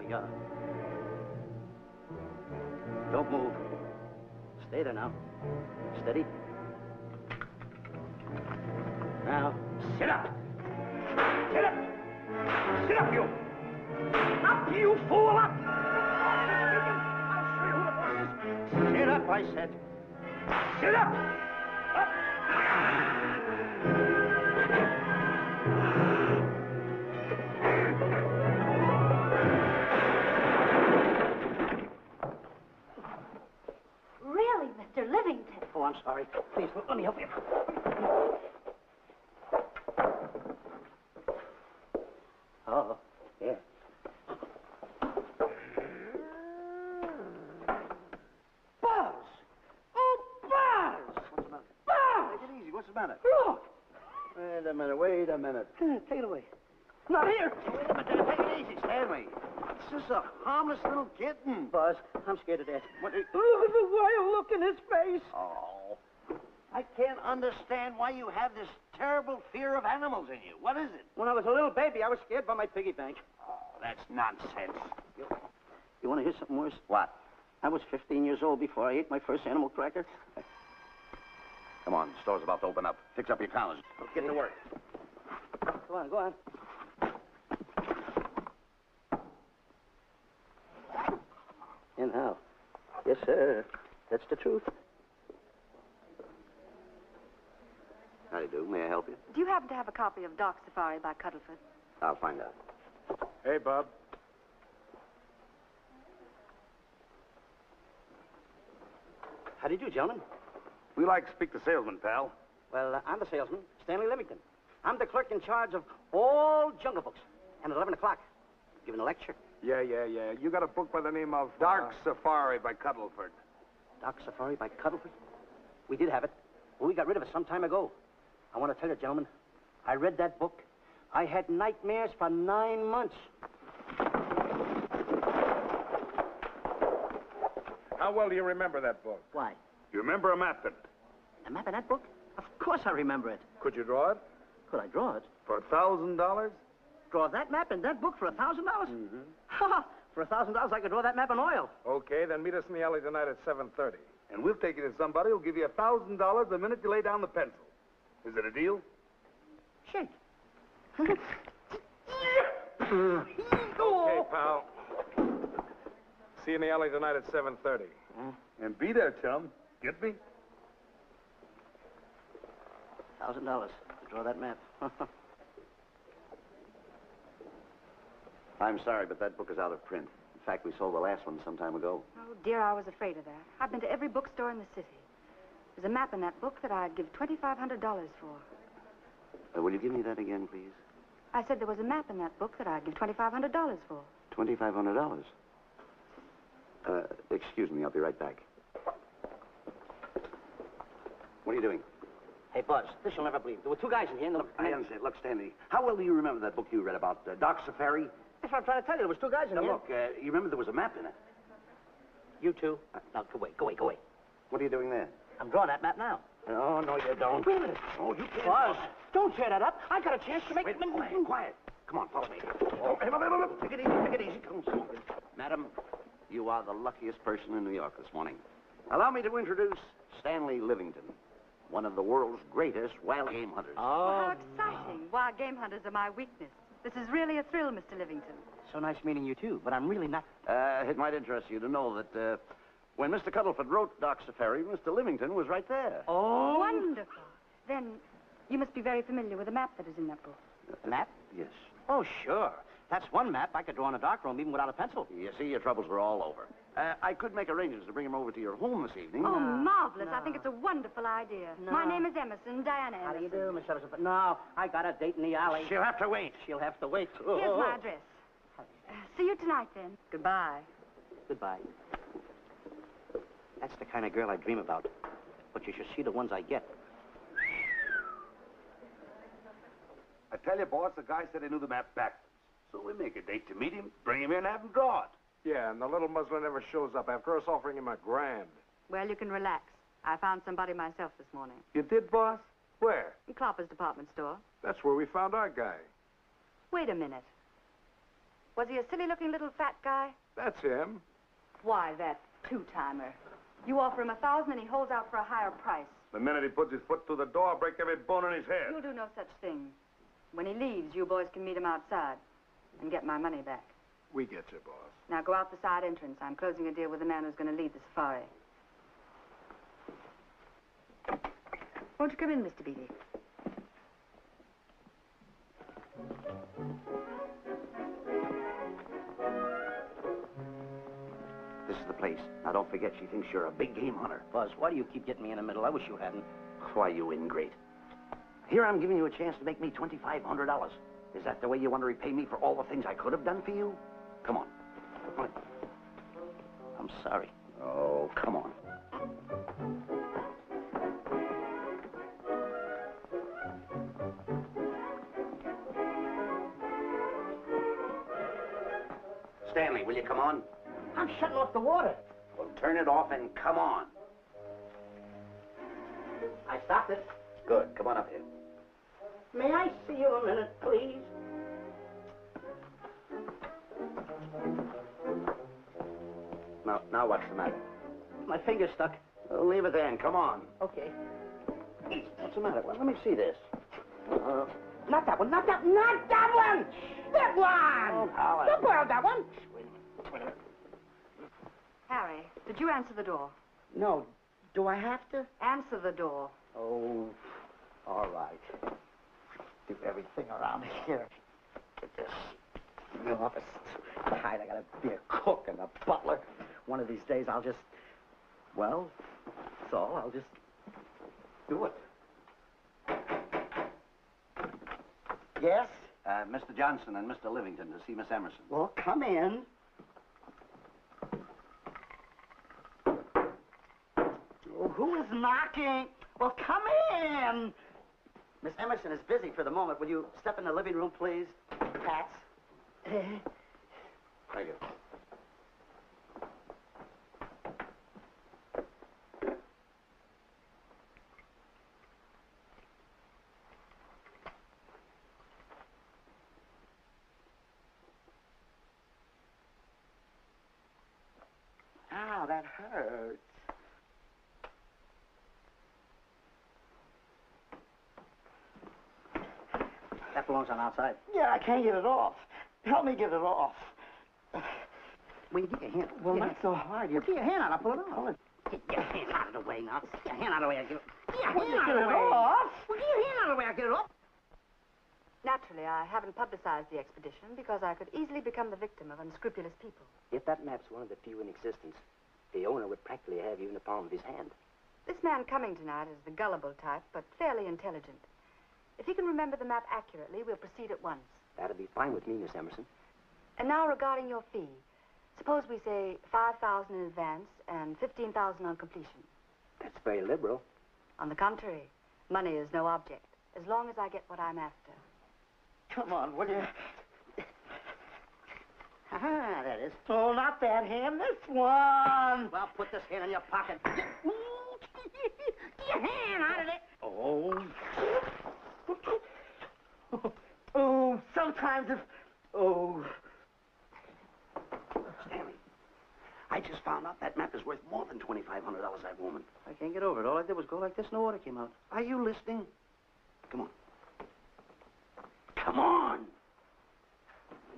Yeah. Don't move. Stay there now. Steady. Now, sit up. Sit up. Sit up, you. Up, you fool, up. I'll show you who the boss is. Sit up, I said. Sit up. Up. Really, Mr. Livingston? Oh, I'm sorry. Please, let me help you. Oh, yeah. Buzz! Oh, Buzz! What's the matter? Buzz! Take it easy. What's the matter? Look! Wait a minute. Take it away. Not here. Wait a minute. Take it easy, Stanley. It's just a harmless little kitten. Buzz, I'm scared to death. Look at the wild look in his face. Oh. I can't understand why you have this terrible fear of animals in you. What is it? When I was a little baby, I was scared by my piggy bank. Oh, that's nonsense. You want to hear something worse? What? I was 15 years old before I ate my first animal cracker. Come on, the store's about to open up. Fix up your collars. Let's get to work. Go on. And how? Yes, sir. That's the truth. How do you do? May I help you? Do you happen to have a copy of Dark Safari by Cuddleford? I'll find out. Hey, Bob. How do you do, gentlemen? We like to speak to salesman, pal. Well, I'm the salesman, Stanley Livingston. I'm the clerk in charge of all Jungle Books. And at 11 o'clock, giving a lecture. Yeah. You got a book by the name of Dark Safari by Cuddleford. Dark Safari by Cuddleford? We did have it. Well, we got rid of it some time ago. I want to tell you, gentlemen, I read that book. I had nightmares for 9 months. How well do you remember that book? Why? You remember a map in it? A map in that book? Of course I remember it. Could you draw it? Could I draw it? For $1,000? Draw that map in that book for $1,000? Mm-hmm. Ha! For $1,000, I could draw that map in oil. Okay, then meet us in the alley tonight at 7:30. And we'll take you to somebody who'll give you $1,000 the minute you lay down the pencil. Is it a deal? Shake. Okay, pal. See you in the alley tonight at 7:30. And be there, chum. Get me? $1,000 to draw that map. I'm sorry, but that book is out of print. In fact, we sold the last one some time ago. Oh, dear, I was afraid of that. I've been to every bookstore in the city. There's a map in that book that I'd give $2,500 for. Will you give me that again, please? I said there was a map in that book that I'd give $2,500 for. $2,500? Excuse me, I'll be right back. What are you doing? Hey, Buzz, this you'll never believe. There were two guys in here and the... I understand. Look, Stanley, how well do you remember that book you read about Dark Safari? That's what I'm trying to tell you. There was two guys in here. Look, you remember there was a map in it? You two? Now, go away. What are you doing there? I'm drawing that map now. Oh, no, you don't. Wait a minute. Oh, you can't. Buzz, don't tear that up. I got a chance to make... Wait, quiet. Come on, follow me. Oh, hey, take it easy. Come on. Madam, you are the luckiest person in New York this morning. Allow me to introduce Stanley Livingston, one of the world's greatest wild game hunters. Oh, how exciting. Wild game hunters are my weakness. This is really a thrill, Mr. Livingston. So nice meeting you, too, but I'm really not... It might interest you to know that, when Mr. Cuddleford wrote Dark Safari, Mr. Livingston was right there. Oh! Wonderful. Then, you must be very familiar with the map that is in that book. The map? Yes. Oh, sure. That's one map I could draw in a darkroom even without a pencil. You see, your troubles were all over. I could make arrangements to bring him over to your home this evening. Oh, marvelous. No. I think it's a wonderful idea. No. My name is Emerson, Diana Emerson. How do you do, Miss Emerson? No, I got a date in the alley. She'll have to wait. Here's my address. See you tonight, then. Goodbye. Goodbye. That's the kind of girl I dream about. But you should see the ones I get. I tell you, boss, the guy said he knew the map backwards. So we make a date to meet him, bring him in, have him draw it. Yeah, and the little muzzler never shows up after us offering him $1,000. Well, you can relax. I found somebody myself this morning. You did, boss? Where? In Clopper's department store. That's where we found our guy. Wait a minute. Was he a silly-looking little fat guy? That's him. Why, that two-timer. You offer him $1,000 and he holds out for a higher price. The minute he puts his foot through the door, I'll break every bone in his head. You'll do no such thing. When he leaves, you boys can meet him outside and get my money back. We get you, boss. Now go out the side entrance. I'm closing a deal with the man who's going to lead the safari. Won't you come in, Mr. Beatty? This is the place. Now, don't forget, she thinks you're a big game hunter. Buzz, why do you keep getting me in the middle? I wish you hadn't. Why, you ingrate. Here I'm giving you a chance to make me $2,500. Is that the way you want to repay me for all the things I could have done for you? Come on. Come on. I'm sorry. Oh, come on. Stanley, will you come on? I'm shutting off the water. Well, turn it off and come on. I stopped it. Good. Come on up here. May I see you a minute, please? Now what's the matter? My finger's stuck. Oh, leave it then. Come on. Okay. What's the matter? Well, let me see this. Not that one, not that one! That one! Oh, Howard. Don't boil that one! Wait a minute. Harry, did you answer the door? No. Do I have to? Answer the door. Oh, all right. Do everything around here. Get this. The office is tight. I gotta be a cook and a butler. One of these days I'll just, well, that's all. I'll just do it. Yes? Mr. Johnson and Mr. Livingston to see Miss Emerson. Well, come in. Oh, who is knocking? Well, come in. Miss Emerson is busy for the moment. Will you step in the living room, please? Pats. Thank you. Ow, that hurts. That belongs on outside. Yeah, I can't get it off. Help me get it off. Well, you get your hand. Well, not so hard. Get your hand out. I'll pull it Pull off. it. Get your hand out of the way now. Get your hand out of the way. Get your Well, hand you out get of it the way. off. Well, get your hand out of the way. I'll get it off. Naturally, I haven't publicized the expedition because I could easily become the victim of unscrupulous people. If that map's one of the few in existence, the owner would practically have you in the palm of his hand. This man coming tonight is the gullible type, but fairly intelligent. If he can remember the map accurately, we'll proceed at once. That'd be fine with me, Miss Emerson. And now regarding your fee. Suppose we say $5,000 in advance and $15,000 on completion. That's very liberal. On the contrary, money is no object, as long as I get what I'm after. Come on, will you? Ah, that is. Oh, not that hand. This one. Well, put this hand in your pocket. Get your hand out of there. Oh. Oh, sometimes if... Oh. Stanley, I just found out that map is worth more than $2,500, that woman. I can't get over it. All I did was go like this and the water came out. Are you listening? Come on. Come on!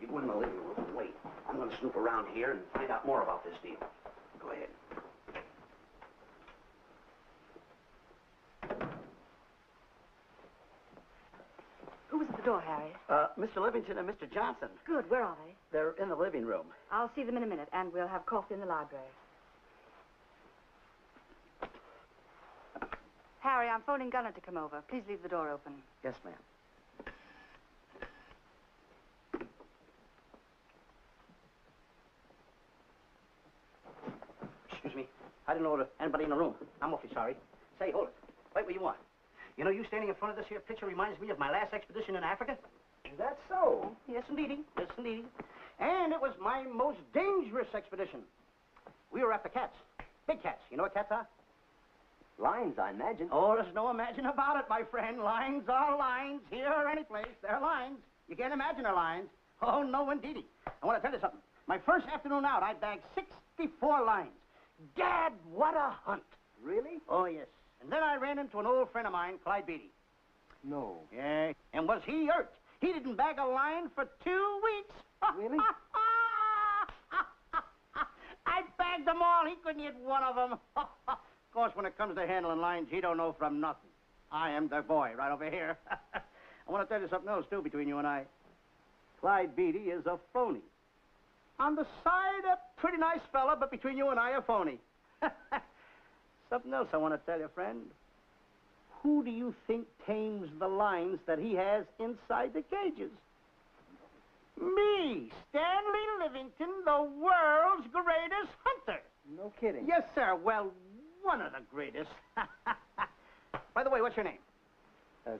You go in the living room and wait. I'm going to snoop around here and find out more about this deal. Go ahead. Who was at the door, Harry? Mr. Livingston and Mr. Johnson. Good, where are they? They're in the living room. I'll see them in a minute, and we'll have coffee in the library. Harry, I'm phoning Gunner to come over. Please leave the door open. Yes, ma'am. Excuse me. I didn't know there was anybody in the room. I'm awfully sorry. Say, hold it. Wait where you are. You know, you standing in front of this here picture reminds me of my last expedition in Africa. Is that so? Yes, indeedy. Yes, indeedy. And it was my most dangerous expedition. We were after cats. Big cats. You know what cats are? Lions, I imagine. Oh, there's no imagine about it, my friend. Lions are lions. Here or any place, they're lions. You can't imagine they're lions. Oh, no, indeedy. I want to tell you something. My first afternoon out, I bagged 64 lines. Gad, what a hunt. Really? Oh, yes. And then I ran into an old friend of mine, Clyde Beatty. No. Yeah, and was he hurt? He didn't bag a line for 2 weeks. Really? I bagged them all. He couldn't hit one of them. Of course, when it comes to handling lines, he don't know from nothing. I am the boy right over here. I want to tell you something else, too, between you and I. Clyde Beatty is a phony. On the side, a pretty nice fella, but between you and I, a phony. Something else I want to tell you, friend. Who do you think tames the lines that he has inside the cages? Me, Stanley Livingston, the world's greatest hunter. No kidding. Yes, sir. Well, one of the greatest. By the way, what's your name?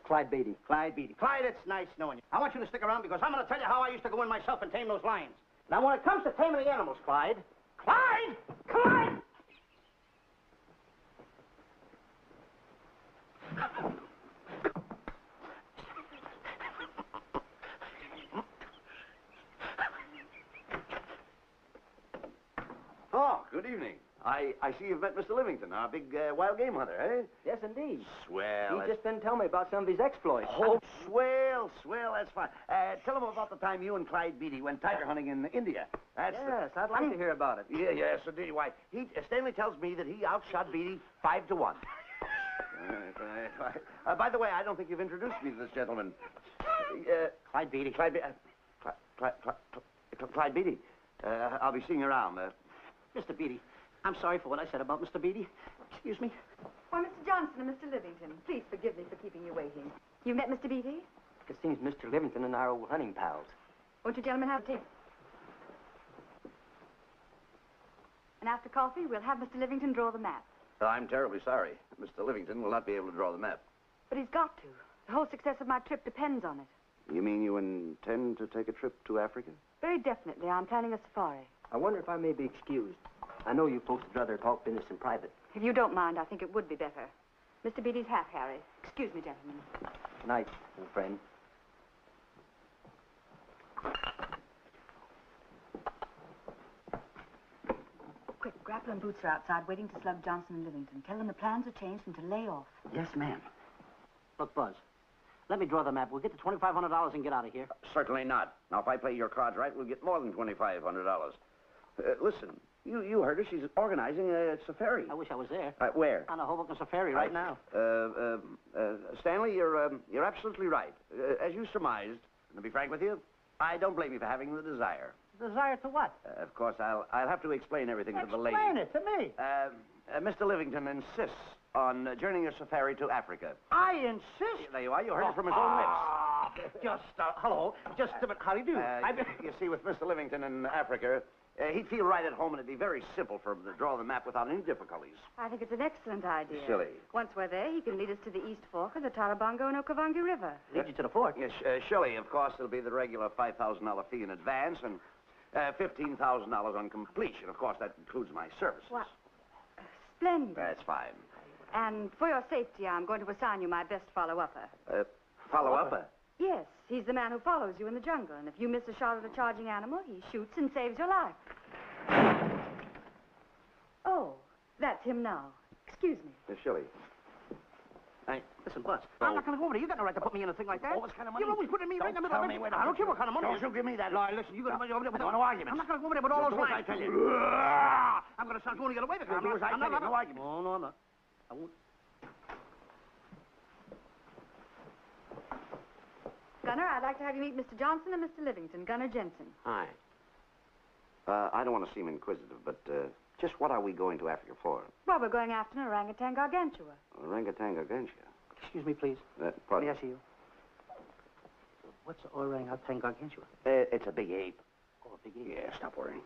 Clyde Beatty. Clyde Beatty. Clyde, it's nice knowing you. I want you to stick around because I'm going to tell you how I used to go in myself and tame those lions. Now, when it comes to taming the animals, Clyde... Clyde! Clyde! Oh, good evening. I see you've met Mr. Livingston, our big wild game hunter, eh? Yes, indeed. Swell. He just been telling me about some of his exploits. Oh, swell, that's fine. Tell him about the time you and Clyde Beatty went tiger hunting in India. That's Yes, I'd like to hear about it. Yes, indeed. Why, Stanley tells me that he outshot Beatty 5-1. Right. By the way, I don't think you've introduced me to this gentleman. Clyde Beatty. Clyde Beatty. I'll be seeing you around. Mr. Beatty, I'm sorry for what I said about Mr. Beatty. Excuse me. Why, Mr. Johnson and Mr. Livingston, please forgive me for keeping you waiting. You met Mr. Beatty? It seems Mr. Livingston and I are old hunting pals. Won't you gentlemen have tea? And after coffee, we'll have Mr. Livingston draw the map. I'm terribly sorry. Mr. Livingston will not be able to draw the map. But he's got to. The whole success of my trip depends on it. You mean you intend to take a trip to Africa? Very definitely. I'm planning a safari. I wonder if I may be excused. I know you folks would rather talk business in private. If you don't mind, I think it would be better. Mr. Beatty's half Harry. Excuse me, gentlemen. Good night, old friend. Quick, Grapple and Boots are outside waiting to slug Johnson and Livingston. Tell them the plans are changed and to lay off. Yes, ma'am. Look, Buzz, let me draw the map. We'll get the $2,500 and get out of here. Certainly not. Now, if I play your cards right, we'll get more than $2,500. Listen, you heard her. She's organizing a safari. I wish I was there. Where? On a Hoboken safari right now. Stanley, you're absolutely right. As you surmised, and to be frank with you, I don't blame you for having the desire. Desire to what? Of course, I'll have to explain everything to the lady. Explain it to me. Mr. Livingston insists on journeying a safari to Africa. I insist. There you are. You heard it from his own lips. Just, hello. Just a minute. How do you do? You see, with Mr. Livingston in Africa, he'd feel right at home, and it'd be very simple for him to draw the map without any difficulties. I think it's an excellent idea. Silly. Once we're there, he can lead us to the East Fork of the Tarabongo and Okavango River. Lead you to the fort. Yes, surely, of course, it'll be the regular $5,000 fee in advance and $15,000 on completion. Of course, that includes my services. What? Splendid. That's fine. And for your safety, I'm going to assign you my best follow-upper. Follow-upper? Yes, he's the man who follows you in the jungle. And if you miss a shot at a charging animal, he shoots and saves your life. Oh, that's him now. Excuse me. Shirley. Hey, listen, Buzz. I'm not going to go over there. You got no right to put me in a thing like that. Oh, what kind of money? You're always putting me right in the middle of it. I don't care what kind of money. Don't you give me that. No, listen, you got to go over there with no arguments. I'm not going to go over there with all those Do as lines. I tell you. I'm going to start going to get away with it. Do as I tell you. No arguments. No, I'm not. I won't. Gunner, I'd like to have you meet Mr. Johnson and Mr. Livingston, Gunner Jensen. Hi. I don't want to seem inquisitive, but just what are we going to Africa for? Well, we're going after an orangutan gargantua. Orangutan gargantua. Excuse me, please. Pardon? May I see you? What's orangutan gargantua? It's a big ape. Oh, a big ape. Yeah, stop worrying.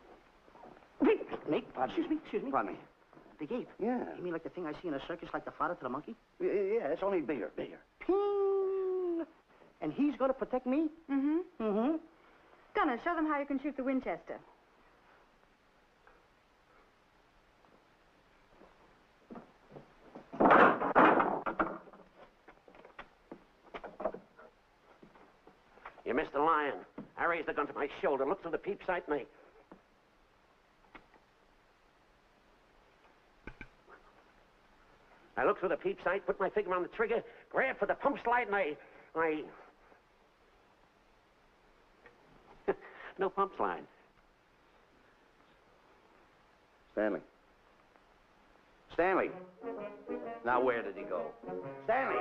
Mate, excuse me. Pardon me. Big ape? Yeah. You mean like the thing I see in a circus, like the fodder to the monkey? Yeah, it's only bigger. Ping! And he's going to protect me? Mm-hmm. Mm-hmm. Gunner, show them how you can shoot the Winchester. You missed a lion. I raised the gun to my shoulder, looked through the peep sight, and I looked through the peep sight, put my finger on the trigger, grabbed for the pump slide, and I... No pump slide. Stanley. Stanley. Now, where did he go? Stanley!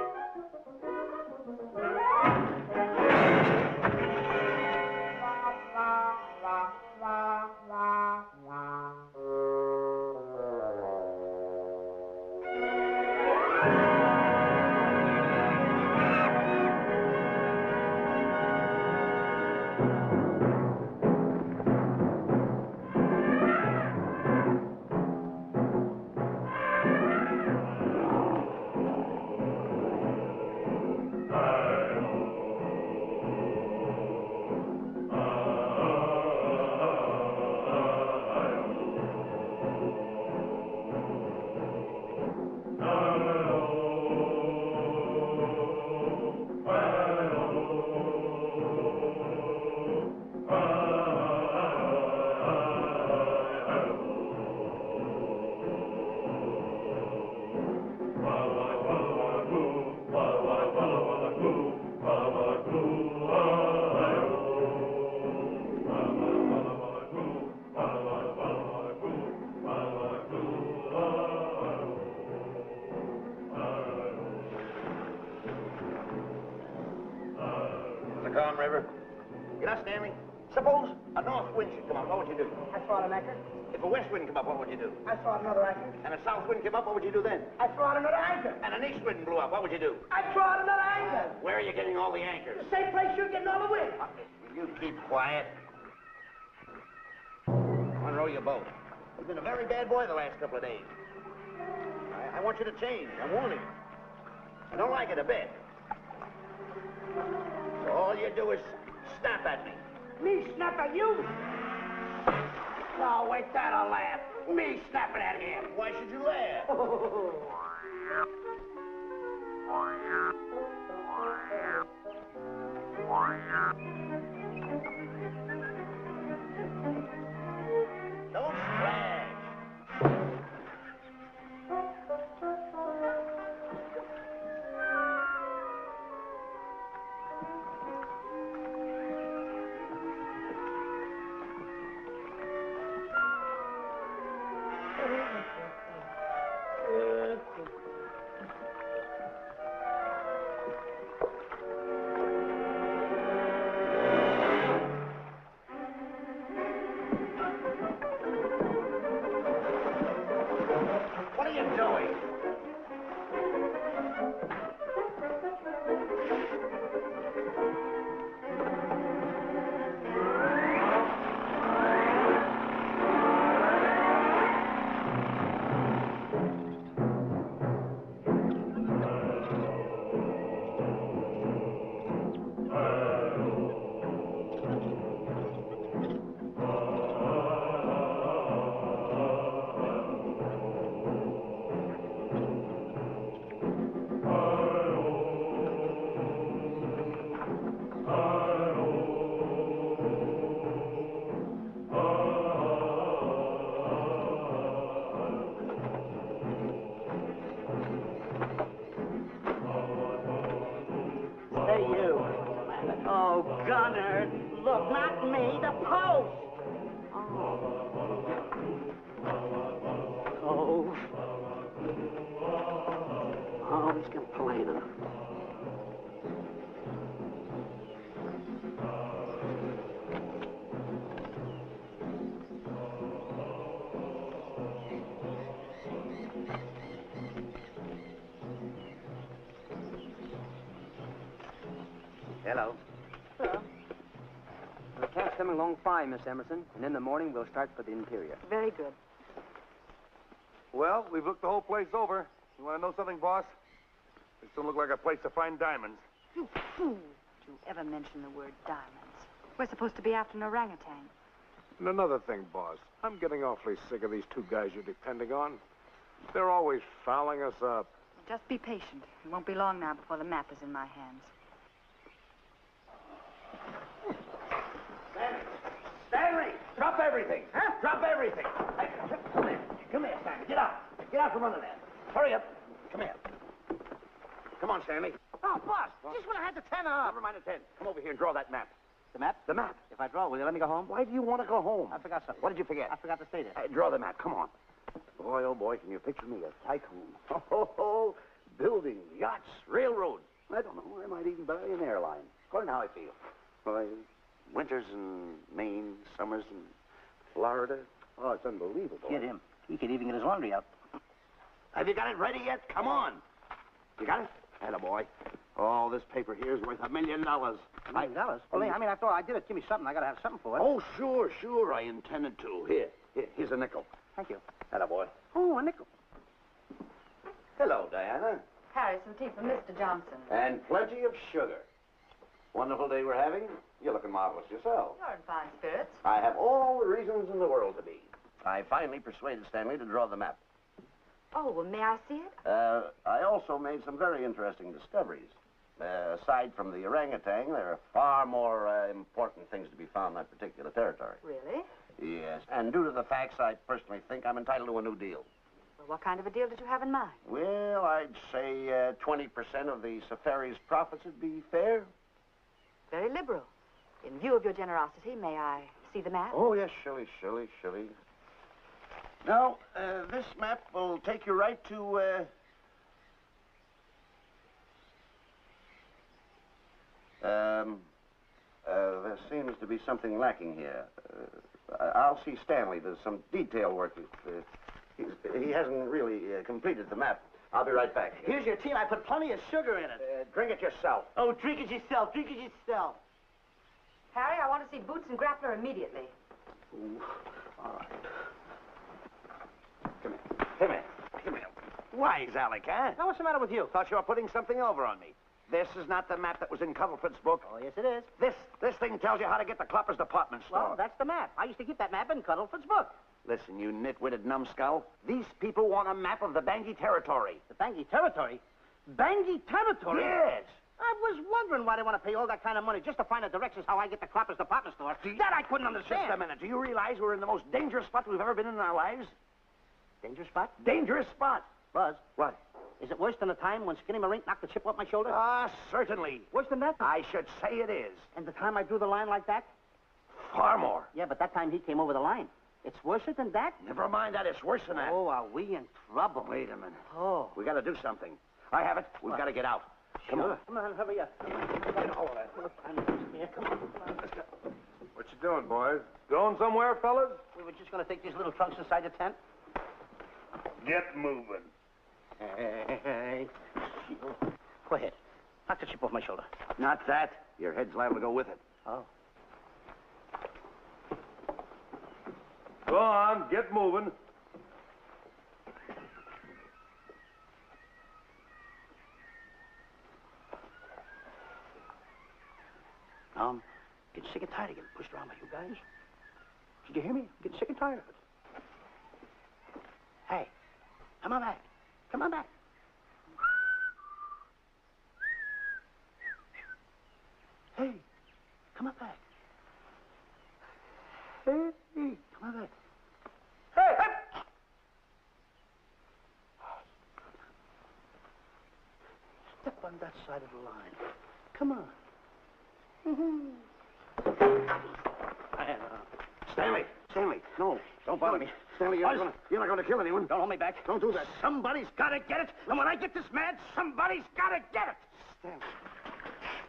Calm river. You know, Stanley, suppose a north wind should come up, what would you do? I throw out an anchor. If a west wind come up, what would you do? I throw out another anchor. And a south wind came up, what would you do then? I throw out another anchor. And an east wind blew up, what would you do? I throw out another anchor. Where are you getting all the anchors? The same place you're getting all the wind. Will you keep quiet? Unrow your boat. You've been a very bad boy the last couple of days. I want you to change. I'm warning you. I don't like it a bit. So all you do is snap at me. Me snap at you? No, wait, that'll laugh. Me snapping at him. Why should you laugh? Don't splash. What are you doing? Hey, you. Oh, Gunner. Look, not me, the post. Oh. Oh, he's complaining. Hello. Hello. The cat's coming along fine, Miss Emerson, and in the morning we'll start for the interior. Very good. Well, we've looked the whole place over. You want to know something, boss? This don't look like a place to find diamonds. You fool. Did you ever mention the word diamonds? We're supposed to be after an orangutan. And another thing, boss. I'm getting awfully sick of these two guys you're depending on. They're always fouling us up. Just be patient. It won't be long now before the map is in my hands. Drop everything. Huh? Drop everything. Hey, come here. Come here, Stanley. Get out. Get out from under there. Hurry up. Come here. Come on, Stanley. Oh, boss, just when I had the 10 off. Never mind the 10. Come over here and draw that map. The map? The map. If I draw, will you let me go home? Why do you want to go home? I forgot something. What did you forget? I forgot to stay there. Draw the map. Come on. Boy, oh, boy, can you picture me a tycoon? Oh, buildings, yachts, railroads. I don't know. I might even buy an airline. According to how I feel. Why, winters in Maine, summers in Florida. Oh, it's unbelievable. Get him. He could even get his laundry out. Have you got it ready yet? Come on. You got it? Attaboy. Oh, this paper here is worth $1 million. $1 million? Well, I mean, after all I did it, give me something. I got to have something for it. Oh, sure. I intended to. Here's a nickel. Thank you. Attaboy. Oh, a nickel. Hello, Diana. Harry, some tea for Mr. Johnson. And plenty of sugar. Wonderful day we're having. You're looking marvelous yourself. You're in fine spirits. I have all the reasons in the world to be. I finally persuaded Stanley to draw the map. Oh, well, may I see it? I also made some very interesting discoveries. Aside from the orangutan, there are far more important things to be found in that particular territory. Really? Yes, and due to the facts, I personally think I'm entitled to a new deal. Well, what kind of a deal did you have in mind? Well, I'd say 20% of the safari's profits would be fair. Very liberal. In view of your generosity, may I see the map? Oh, yes, Shirley. Now, this map will take you right to, there seems to be something lacking here. I'll see Stanley. There's some detail work. He hasn't really completed the map. I'll be right back. Here's your tea, and I put plenty of sugar in it. Drink it yourself. Oh, drink it yourself. Drink it yourself. Harry, I want to see Boots and Grappler immediately. Ooh, all right. Come here. Wise, Alec, huh? Now, what's the matter with you? Thought you were putting something over on me. This is not the map that was in Cuddlefoot's book. Oh, yes, it is. This thing tells you how to get the Cloppers department store. Well, that's the map. I used to keep that map in Cuddlefoot's book. Listen, you nitwitted numbskull. These people want a map of the Bangui territory. The Bangui territory? Bangui territory? Yes. I was wondering why they want to pay all that kind of money just to find the directions how I get the Cloppers department store. That I couldn't understand. Just a minute. Do you realize we're in the most dangerous spot we've ever been in our lives? Dangerous spot? Dangerous spot. Buzz. What? Is it worse than the time when Skinny Marink knocked the chip off my shoulder? Certainly. Worse than that? I should say it is. And the time I drew the line like that? Far more. Yeah, but that time he came over the line. It's worse than that? Never mind that. It's worse than that. Oh, are we in trouble? Wait a minute. Oh. We got to do something. I have it. We've got to get out. Come on. Come on, hurry up. Get all of that. Here, come on. Let's go. What you doing, boys? Going somewhere, fellas? We were just going to take these little trunks inside the tent. Get moving. Hey. Go ahead. Knock the chip off my shoulder. Not that. Your head's liable to go with it. Oh. Go on, get moving. Getting sick and tired of getting pushed around by you guys. Did you hear me? I'm getting sick and tired of it. Hey, come on back. Come on back. Hey, come on back. Hey, come on back. Hey, hey! Step on that side of the line. Come on. Stanley, no. Don't bother me. Stanley, you're not going to kill anyone. Don't hold me back. Don't do that. Somebody's got to get it. And when I get this mad, somebody's got to get it.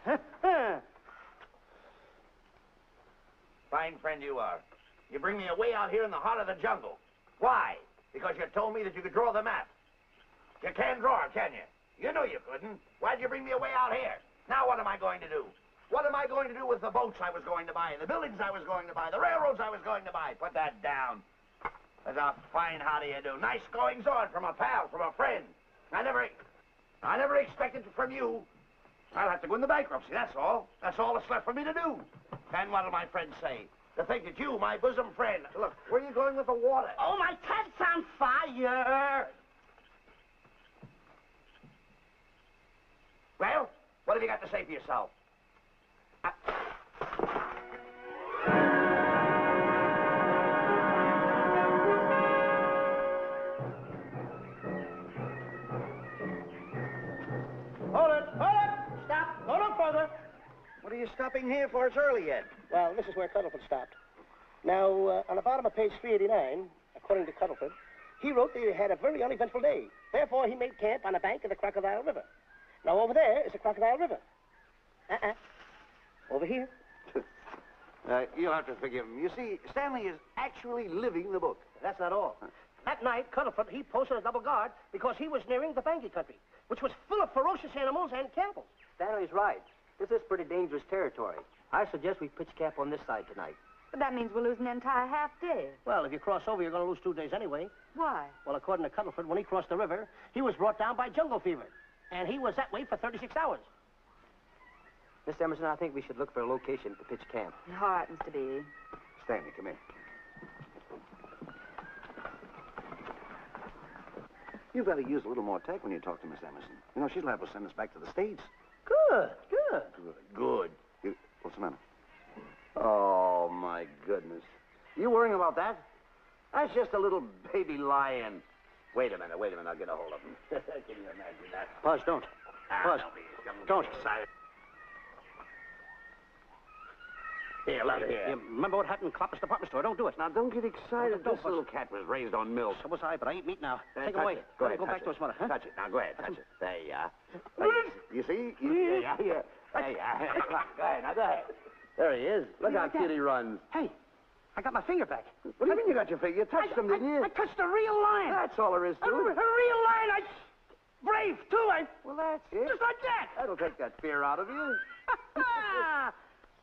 Stanley. Fine friend you are. You bring me away out here in the heart of the jungle. Why? Because you told me that you could draw the map. You can't draw it, can you? You knew you couldn't. Why'd you bring me away out here? Now what am I going to do? What am I going to do with the boats I was going to buy, the buildings I was going to buy, the railroads I was going to buy? Put that down. That's a fine how do you do. Nice goings on from a pal, from a friend. I never expected from you. I'll have to go into bankruptcy, that's all. That's all that's left for me to do. And what'll my friends say? To think that you, my bosom friend... Look, where are you going with the water? Oh, my cat's on fire. Well, what have you got to say for yourself? further. What are you stopping here for? It's early yet. Well, this is where Cuddleford stopped. Now, on the bottom of page 389, according to Cuddleford, he wrote that he had a very uneventful day. Therefore, he made camp on the bank of the Crocodile River. Now, over there is the Crocodile River. Over here. You'll have to forgive him. You see, Stanley is actually living the book. That's not all. That night, Cuddleford, he posted a double guard because he was nearing the Bangi country, which was full of ferocious animals and cannibals. Stanley's right. This is pretty dangerous territory. I suggest we pitch camp on this side tonight. But that means we'll lose an entire half day. Well, if you cross over, you're going to lose 2 days anyway. Why? Well, according to Cuddleford, when he crossed the river, he was brought down by jungle fever. And he was that way for 36 hours. Miss Emerson, I think we should look for a location to pitch camp. All right, Mr. Beatty. Stanley, come in. You've got to use a little more tact when you talk to Miss Emerson. You know, she's liable to send us back to the States. Good. Good. What's the matter? Oh, my goodness. You worrying about that? That's just a little baby lion. Wait a minute. I'll get a hold of him. Can you imagine that? Buzz, don't. Buzz, don't. Excited. Here, let it here. You remember what happened in Copper's department store? Don't do it. Now, don't get excited. Don't, This little cat was raised on milk. So was I, but I ain't meat now. Take him touch away. it. Go ahead, Go touch back to it. his mother, huh? Touch it. Now, go ahead, touch it. There you are. You see? Yeah. There you are. Go ahead, now, go ahead. There he is. Look how cute he runs. Hey, I got my finger back. What do you mean you got your finger? You touched him, didn't you? I touched a real lion. That's all there is to A it. real lion. Brave, too. Well, that's it. Just like that. That'll take that fear out of you.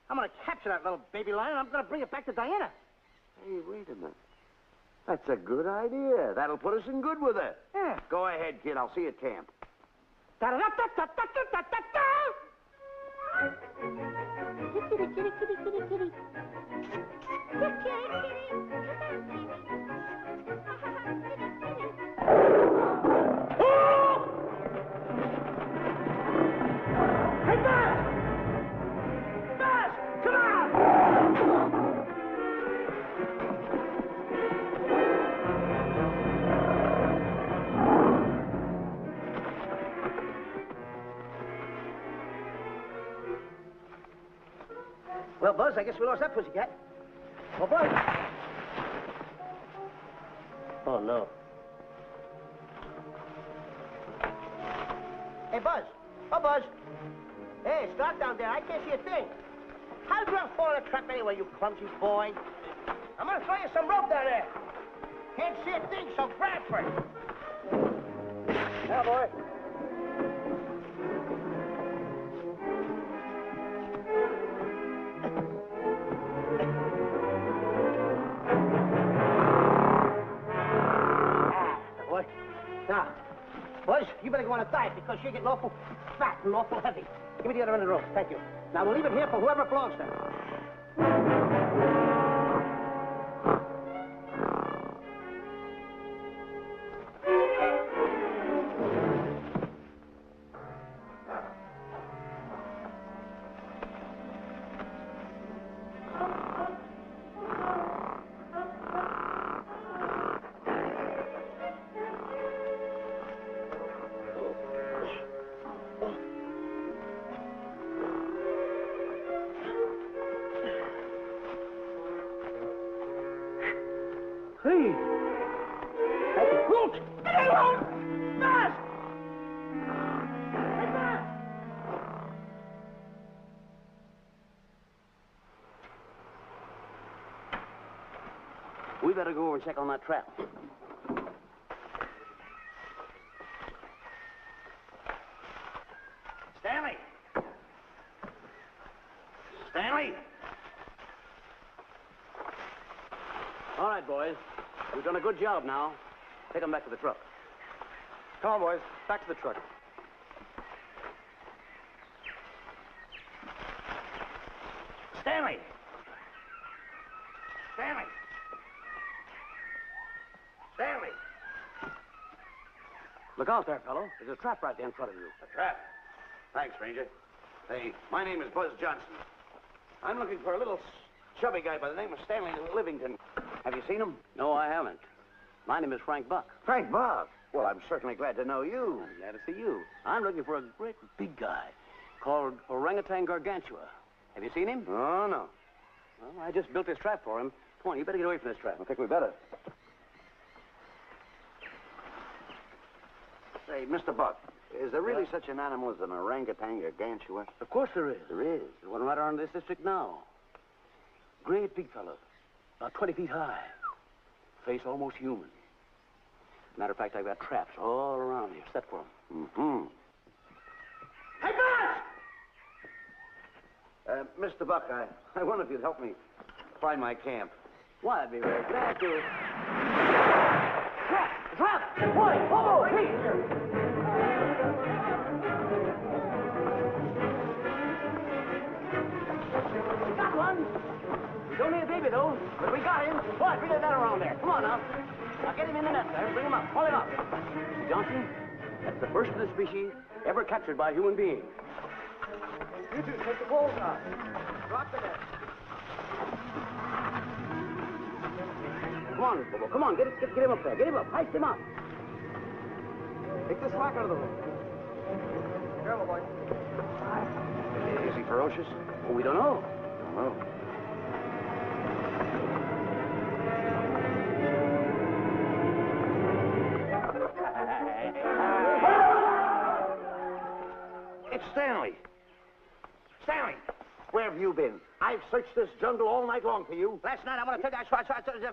I'm going to capture that little baby lion, and I'm going to bring it back to Diana. Hey, wait a minute. That's a good idea. That'll put us in good with her. Yeah. Go ahead, kid. I'll see you at camp. Da-da-da-da-da-da-da-da-da. Kitty, kitty, kitty, kitty, kitty. Kitty, kitty. Hey, Buzz! Buzz, come on! Well, Buzz, I guess we lost that pussycat. Well, Buzz. Oh, no. Hey, Buzz. Oh, Buzz. Hey, it's dark down there. I can't see a thing. How'd you fall in a trap anyway, you clumsy boy? I'm gonna throw you some rope down there. Can't see a thing, so grab for it. Yeah, boy. Boy. Now, Buzz, you better go on a diet because you're getting awful fat and awful heavy. Give me the other end of the rope. Thank you. Now, we'll leave it here for whoever belongs to it. Hey! Look! Get alone! Fast! Hey, fast! We better go over and check on that trap. Stanley! Stanley! All right, boys. You've done a good job now. Take them back to the truck. Come on, boys. Back to the truck. Stanley! Stanley! Stanley! Look out there, fellow. There's a trap right there in front of you. A trap? Thanks, Ranger. Hey, my name is Buzz Johnson. I'm looking for a little chubby guy by the name of Stanley Livingston. Have you seen him? No, I haven't. My name is Frank Buck. Frank Buck. Well, I'm certainly glad to know you. I'm glad to see you. I'm looking for a great big guy. called orangutan gargantua. Have you seen him? Oh, no. Well, I just built this trap for him. Come on, you better get away from this trap. I think we better. Say, Mr. Buck, is there really such an animal as an orangutan gargantua? Of course there is. There is. There's one right around this district now. Great big fellow. About 20 feet high. Face almost human. Matter of fact, I've got traps all around here set for him. Mm-hmm. Hey, boss! Mr. Buck, I wonder if you'd help me find my camp. Why, I'd be very glad to. Trap! Boy, Bobo, We got one. We don't need a baby, though, but we got him. Boy, bring that around there. Come on, now. Now, get him in the net there. Bring him up. Haul him up. Johnson, that's the first of the species ever captured by a human being. You two, take the balls out. Drop the net. Come on, Bobo. Come on. Get him up there. Get him up. Heist him up. Take the slack out of the room. Careful, boy. Is he ferocious? Oh, we don't know. I don't know. It's Stanley. Stanley, where have you been? I've searched this jungle all night long for you. Last night, I want to tell you, I saw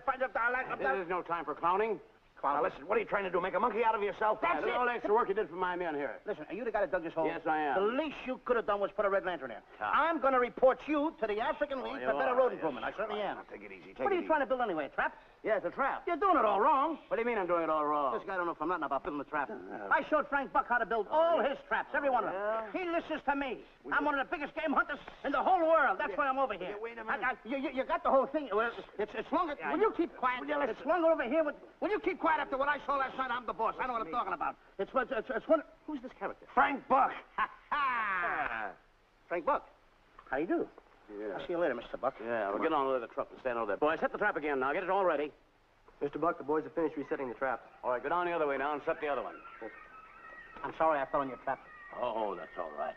friend of the There's no time for clowning. Now, listen, what are you trying to do? Make a monkey out of yourself? That's it. All the extra work you did for my men here. Listen, are you the guy that dug this hole? Yes, I am. The least you could have done was put a red lantern in. I'm going to report you to the African League for better road improvement. I certainly am. Take it easy. What are you trying to build anyway, a trap? Yeah, it's a trap. You're doing it all wrong. What do you mean I'm doing it all wrong? This guy don't know from nothing about building a trap. I showed Frank Buck how to build all his traps, every one of them. He listens to me. I'm one of the biggest game hunters in the whole world. That's why I'm over here. Wait a minute. You got the whole thing. Well, it's longer. Will you keep quiet? It's longer over here. Will you keep quiet after what I saw last night? I'm the boss. I know what I'm talking about. It's one. Who's this character? Frank Buck. Frank Buck. How do you do? Yeah. I'll see you later, Mr. Buck. Yeah, we'll get on with the truck and stand over there. Boy, set the trap again now. Get it all ready. Mr. Buck, the boys have finished resetting the trap. All right, go down the other way now and set the other one. I'm sorry I fell in your trap. Oh, that's all right.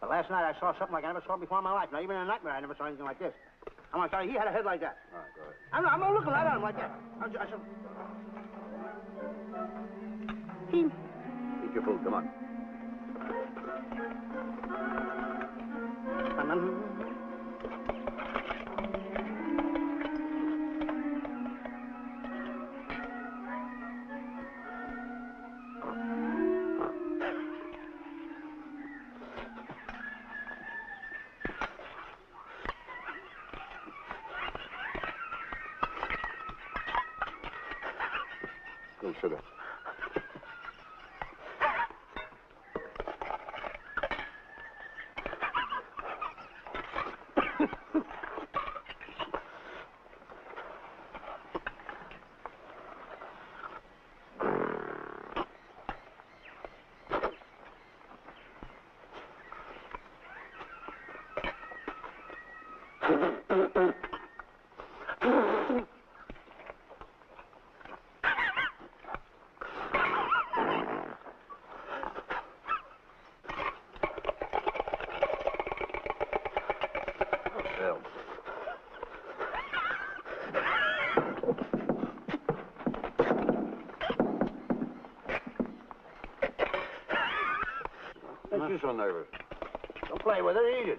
But last night I saw something like I never saw before in my life. Now, even in a nightmare, I never saw anything like this. I'm sorry, he had a head like that. All right, go ahead. I'm not looking right at him like that. I said... Eat your food. Come on. No sugar. Makes you so nervous. Don't play with it, eat it.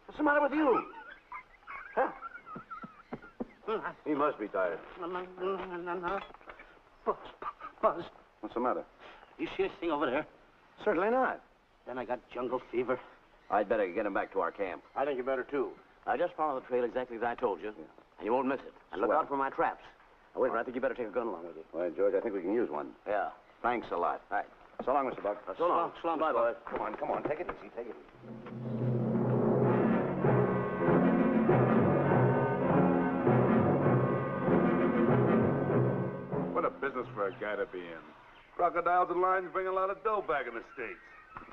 What's the matter with you? Huh? He must be tired. Buzz, What's the matter? you see this thing over there? Certainly not. Then I got jungle fever. I'd better get him back to our camp. I think you better, too. Now, just follow the trail exactly as I told you, and you won't miss it. And look Swell. out for my traps. Now, wait, I think you better take a gun along with you. Well, George, I think we can use one. Yeah. Thanks a lot. All right. So long, Mr. Buck. So long. So long, Bye, Mr. boys. Come on. Take it easy. Take it easy. What a business for a guy to be in. Crocodiles and lions bring a lot of dough back in the States.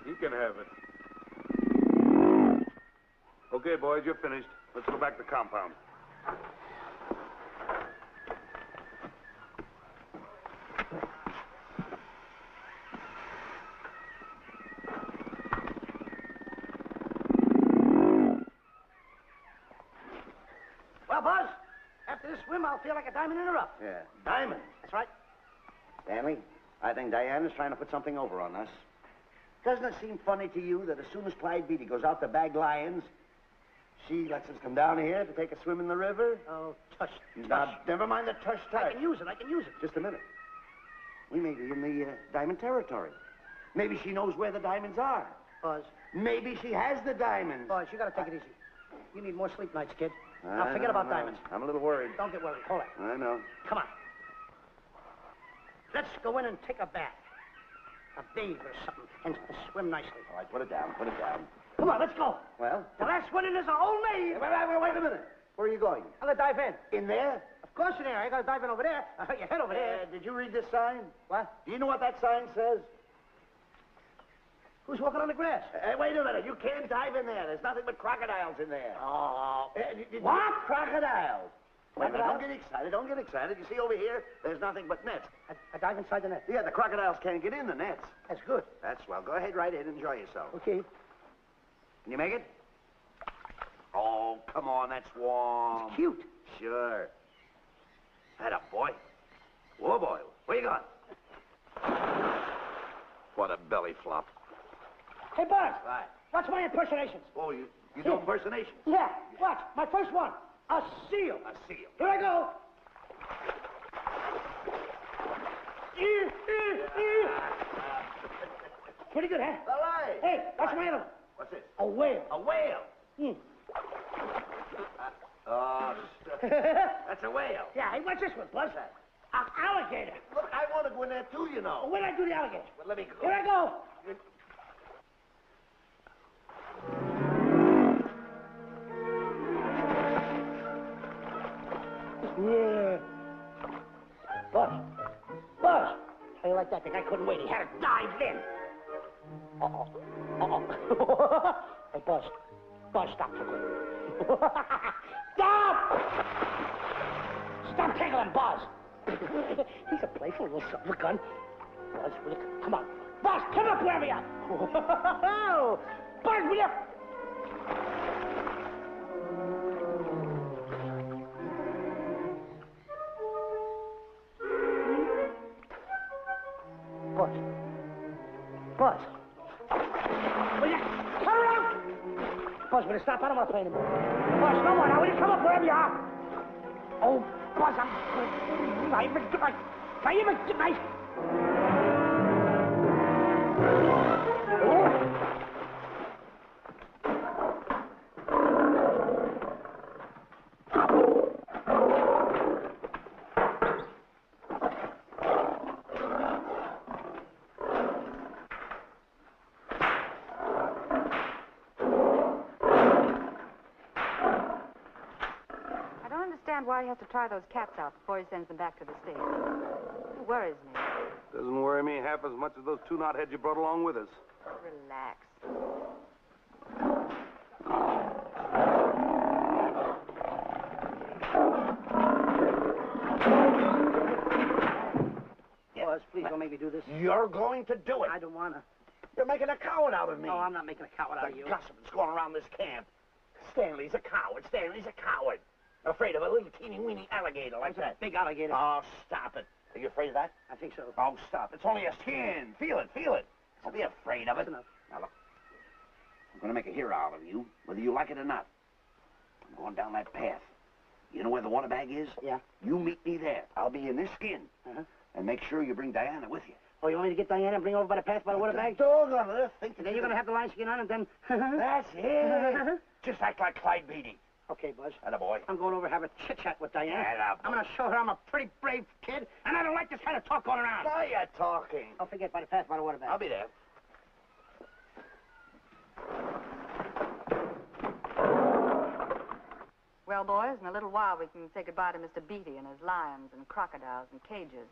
You can have it. Okay, boys, you're finished. Let's go back to the compound. swim, I'll feel like a diamond in the rough. Yeah, diamond. That's right. Stanley, I think Diana's trying to put something over on us. Doesn't it seem funny to you that as soon as Clyde Beatty goes out to bag lions, she lets us come down here to take a swim in the river? Oh, tush. Now, never mind the tush. I can use it. Just a minute. We may be in the diamond territory. Maybe she knows where the diamonds are. Buzz. Maybe she has the diamonds. Buzz, you gotta take it easy. You need more sleep nights, kid. Now, forget about diamonds. I'm a little worried. Don't get worried. Hold it. I know. Come on. Let's go in and take a bath. A bathe or something, and swim nicely. All right, put it down. Come on, let's go. Well? The last one in is an old maid. Wait a minute. Where are you going? I'm gonna dive in. In there? Of course in there. I gotta dive in over there. You head over there. Did you read this sign? What? Do you know what that sign says? Who's walking on the grass? Wait a minute. You can't dive in there. There's nothing but crocodiles in there. Oh. What? Crocodiles. Wait a minute. Don't get excited. You see over here? There's nothing but nets. I dive inside the net. Yeah, the crocodiles can't get in the nets. That's good. That's swell. Go ahead right in. Enjoy yourself. Okay. Can you make it? Oh, come on. That's warm. It's cute. Sure. Atta boy. Whoa, boy. Where you going? What a belly flop. Hey, Buzz. Right. Watch my impersonations. Oh, you do impersonations? Yeah. Watch. My first one. A seal. A seal. Here I go. Pretty good, huh? All right. Hey, watch my other one. What's this? A whale. A whale. Oh, that's a whale. Yeah, hey, watch this one, Buzz. An alligator. Look, I want to go in there too, you know. Where did I do the alligator? Well, let me go. Here I go. Yeah. Buzz. How you like that? The guy couldn't wait. He had to dive in. Hey, Buzz. Buzz, stop tickling. Stop! Stop tickling, Buzz. He's a playful little son of a gun. Buzz, will you... Come on. Buzz, come up where we are. Buzz, will you... Buzz. Will you come around? Buzz, will you stop? I don't want to play anymore. Buzz, no more now. Will you come up wherever you are? Oh, Buzz, I'm... Why he has to try those cats out before he sends them back to the States. It worries me. Doesn't worry me half as much as those two knotheads you brought along with us. Relax. Buzz, please don't make me do this. You're going to do it. I don't want to. You're making a coward out of me. No, I'm not making a coward out of you. The gossip that's going around this camp. Stanley's a coward. Afraid of a little teeny-weeny alligator like that. Big alligator. Oh, stop it. Are you afraid of that? I think so. Oh, stop. It's only a skin. Feel it. Don't be afraid of it. That's enough. Now, look. I'm going to make a hero out of you, whether you like it or not. I'm going down that path. You know where the water bag is? Yeah. You meet me there. I'll be in this skin. Uh-huh. And make sure you bring Diana with you. Oh, you want me to get Diana and bring her over by the path by the water bag? Doggone it. Think Then you're going to have the lion skin on and then... That's it. Just act like Clyde Beatty. Okay, Buzz. Atta boy. I'm going over to have a chit-chat with Diana. Atta boy. I'm going to show her I'm a pretty brave kid, and I don't like this kind of talk going around. Now you're talking. Don't forget by the path by the water bag. I'll be there. Well, boys, in a little while we can say goodbye to Mr. Beatty and his lions and crocodiles and cages.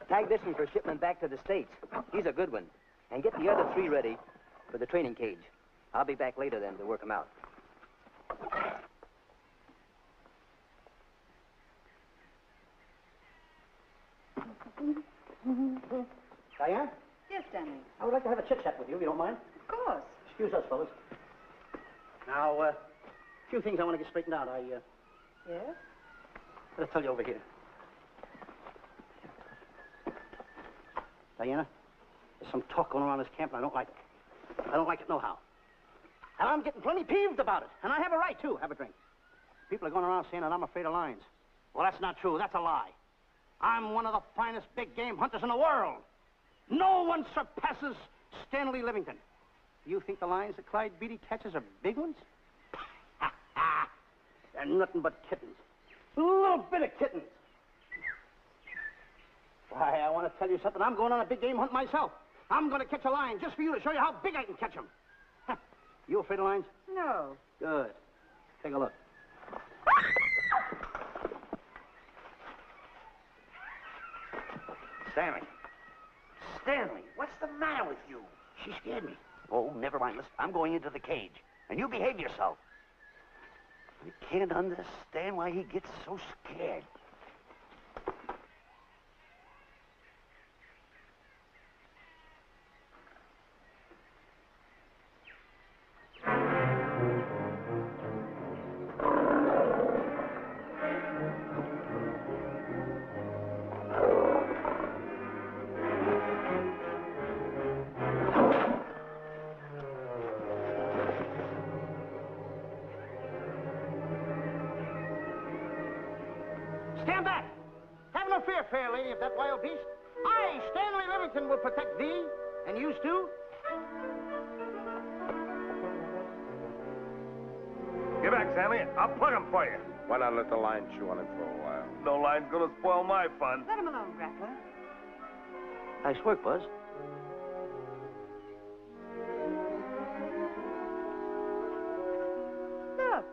Tag this one for shipment back to the States. He's a good one. And get the other 3 ready for the training cage. I'll be back later then to work them out. Diana? Yes, Stanley. I would like to have a chit-chat with you, if you don't mind. Of course. Excuse us, fellas. Now, A few things I want to get straightened out. Yes? Better tell you over here. Diana, there's some talk going around this camp, and I don't like it. I don't like it nohow. And I'm getting plenty peeved about it. And I have a right, too. Have a drink. People are going around saying that I'm afraid of lions. Well, that's not true. That's a lie. I'm one of the finest big game hunters in the world. No one surpasses Stanley Livingston. You think the lions that Clyde Beatty catches are big ones? They're nothing but kittens. A little bit of kittens. Why, I want to tell you something. I'm going on a big game hunt myself. I'm going to catch a lion just for you to show you how big I can catch him. You afraid of lions? No. Good. Take a look. Stanley. Stanley, what's the matter with you? She scared me. Oh, never mind. Listen, I'm going into the cage, and you behave yourself. I can't understand why he gets so scared. Stand back! Have no fear, fair lady of that wild beast. I, Stanley Livingston, will protect thee, and you too. Get back, Stanley. I'll plug him for you. Why not let the lion chew on him for a while? No lion's gonna spoil my fun. Let him alone, Grappler. Nice work, Buzz. Look.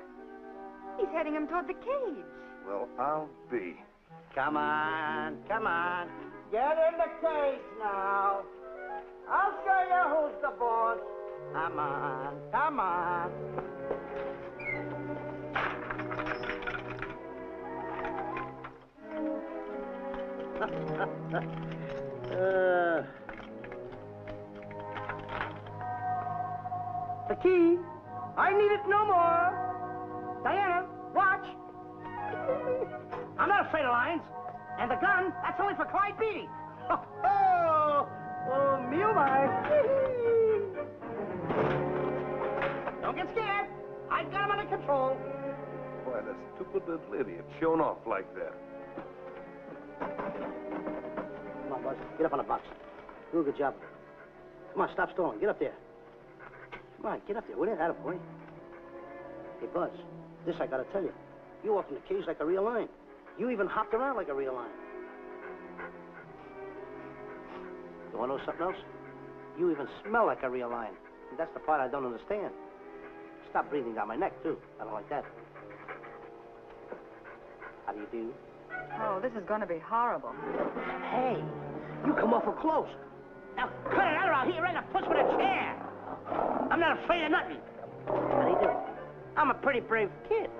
He's heading him toward the cage. Well, I'll be. Come on, come on. Get in the cage now. I'll show you who's the boss. Come on, come on. The key. I need it no more. Diana, watch. I'm not afraid of lions. And the gun, that's only for Clyde Beatty. Oh, me oh my. Don't get scared. I've got him under control. Why, the stupid little idiot showing off like that. Come on, Buzz. Get up on the box. Do a good job. Come on, stop stalling. Get up there. Come on, get up there. Will you? Attaboy. Hey, Buzz, this I gotta tell you. You walked in the cage like a real lion. You even hopped around like a real lion. You want to know something else? You even smell like a real lion. And that's the part I don't understand. Stop breathing down my neck, too. I don't like that. How do you do? Oh, this is going to be horrible. Hey, you come awful close. Now, cut it out around here right in the puss with a chair. I'm not afraid of nothing. How do you do? I'm a pretty brave kid.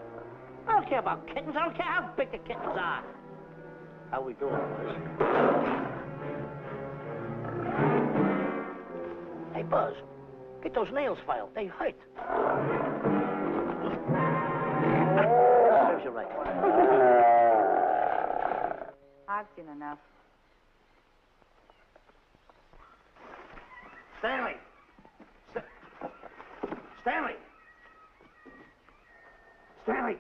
I don't care about kittens. I don't care how big the kittens are. How we doing, Buzz? Hey, Buzz, get those nails filed. They hurt. Serves you right. I've seen enough. Stanley! Stanley! Stanley!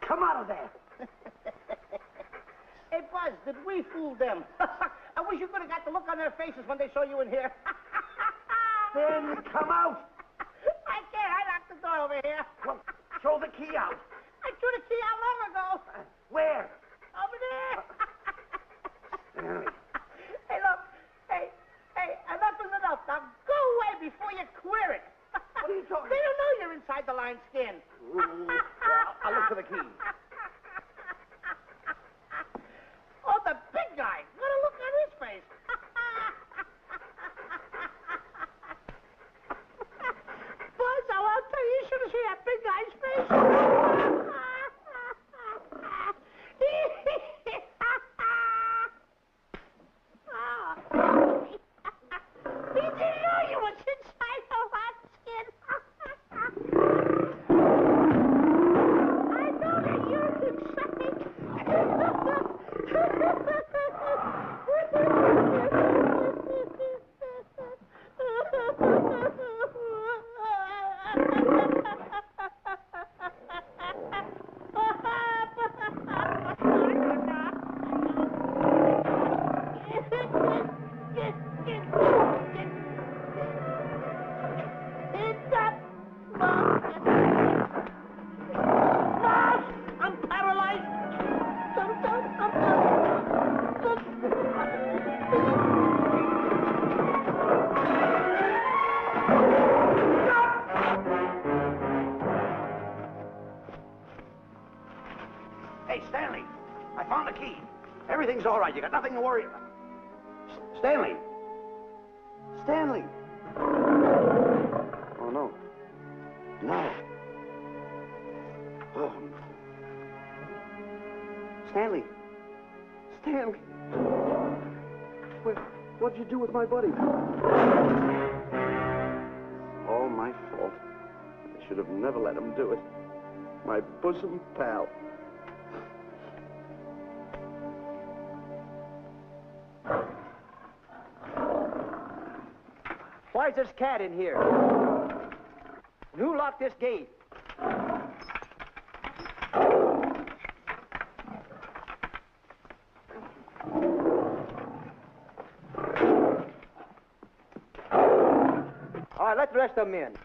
Come out of there! Hey, Buzz, did we fool them? I wish you could have got the look on their faces when they saw you in here. Then come out! I can't. I locked the door over here. Well, throw the key out. I threw the key out long ago. Where? Over there. Stanley. Hey, look. Hey, enough is enough. Now go away before you queer it. What are you talking about? They don't know you're inside the lion's skin. Ooh. Well, I'll look for the key. Oh, the big guy. What a look on his face. Buzz, I'll tell you, you should have seen that big guy's face. He me. Everything's all right. You got nothing to worry about. Stanley. Stanley. Oh, no. No. Oh. Stanley. Stanley. What'd you do with my buddy? All my fault. I should have never let him do it. My bosom pal. Why is this cat in here? And who locked this gate? All right, let the rest of them in.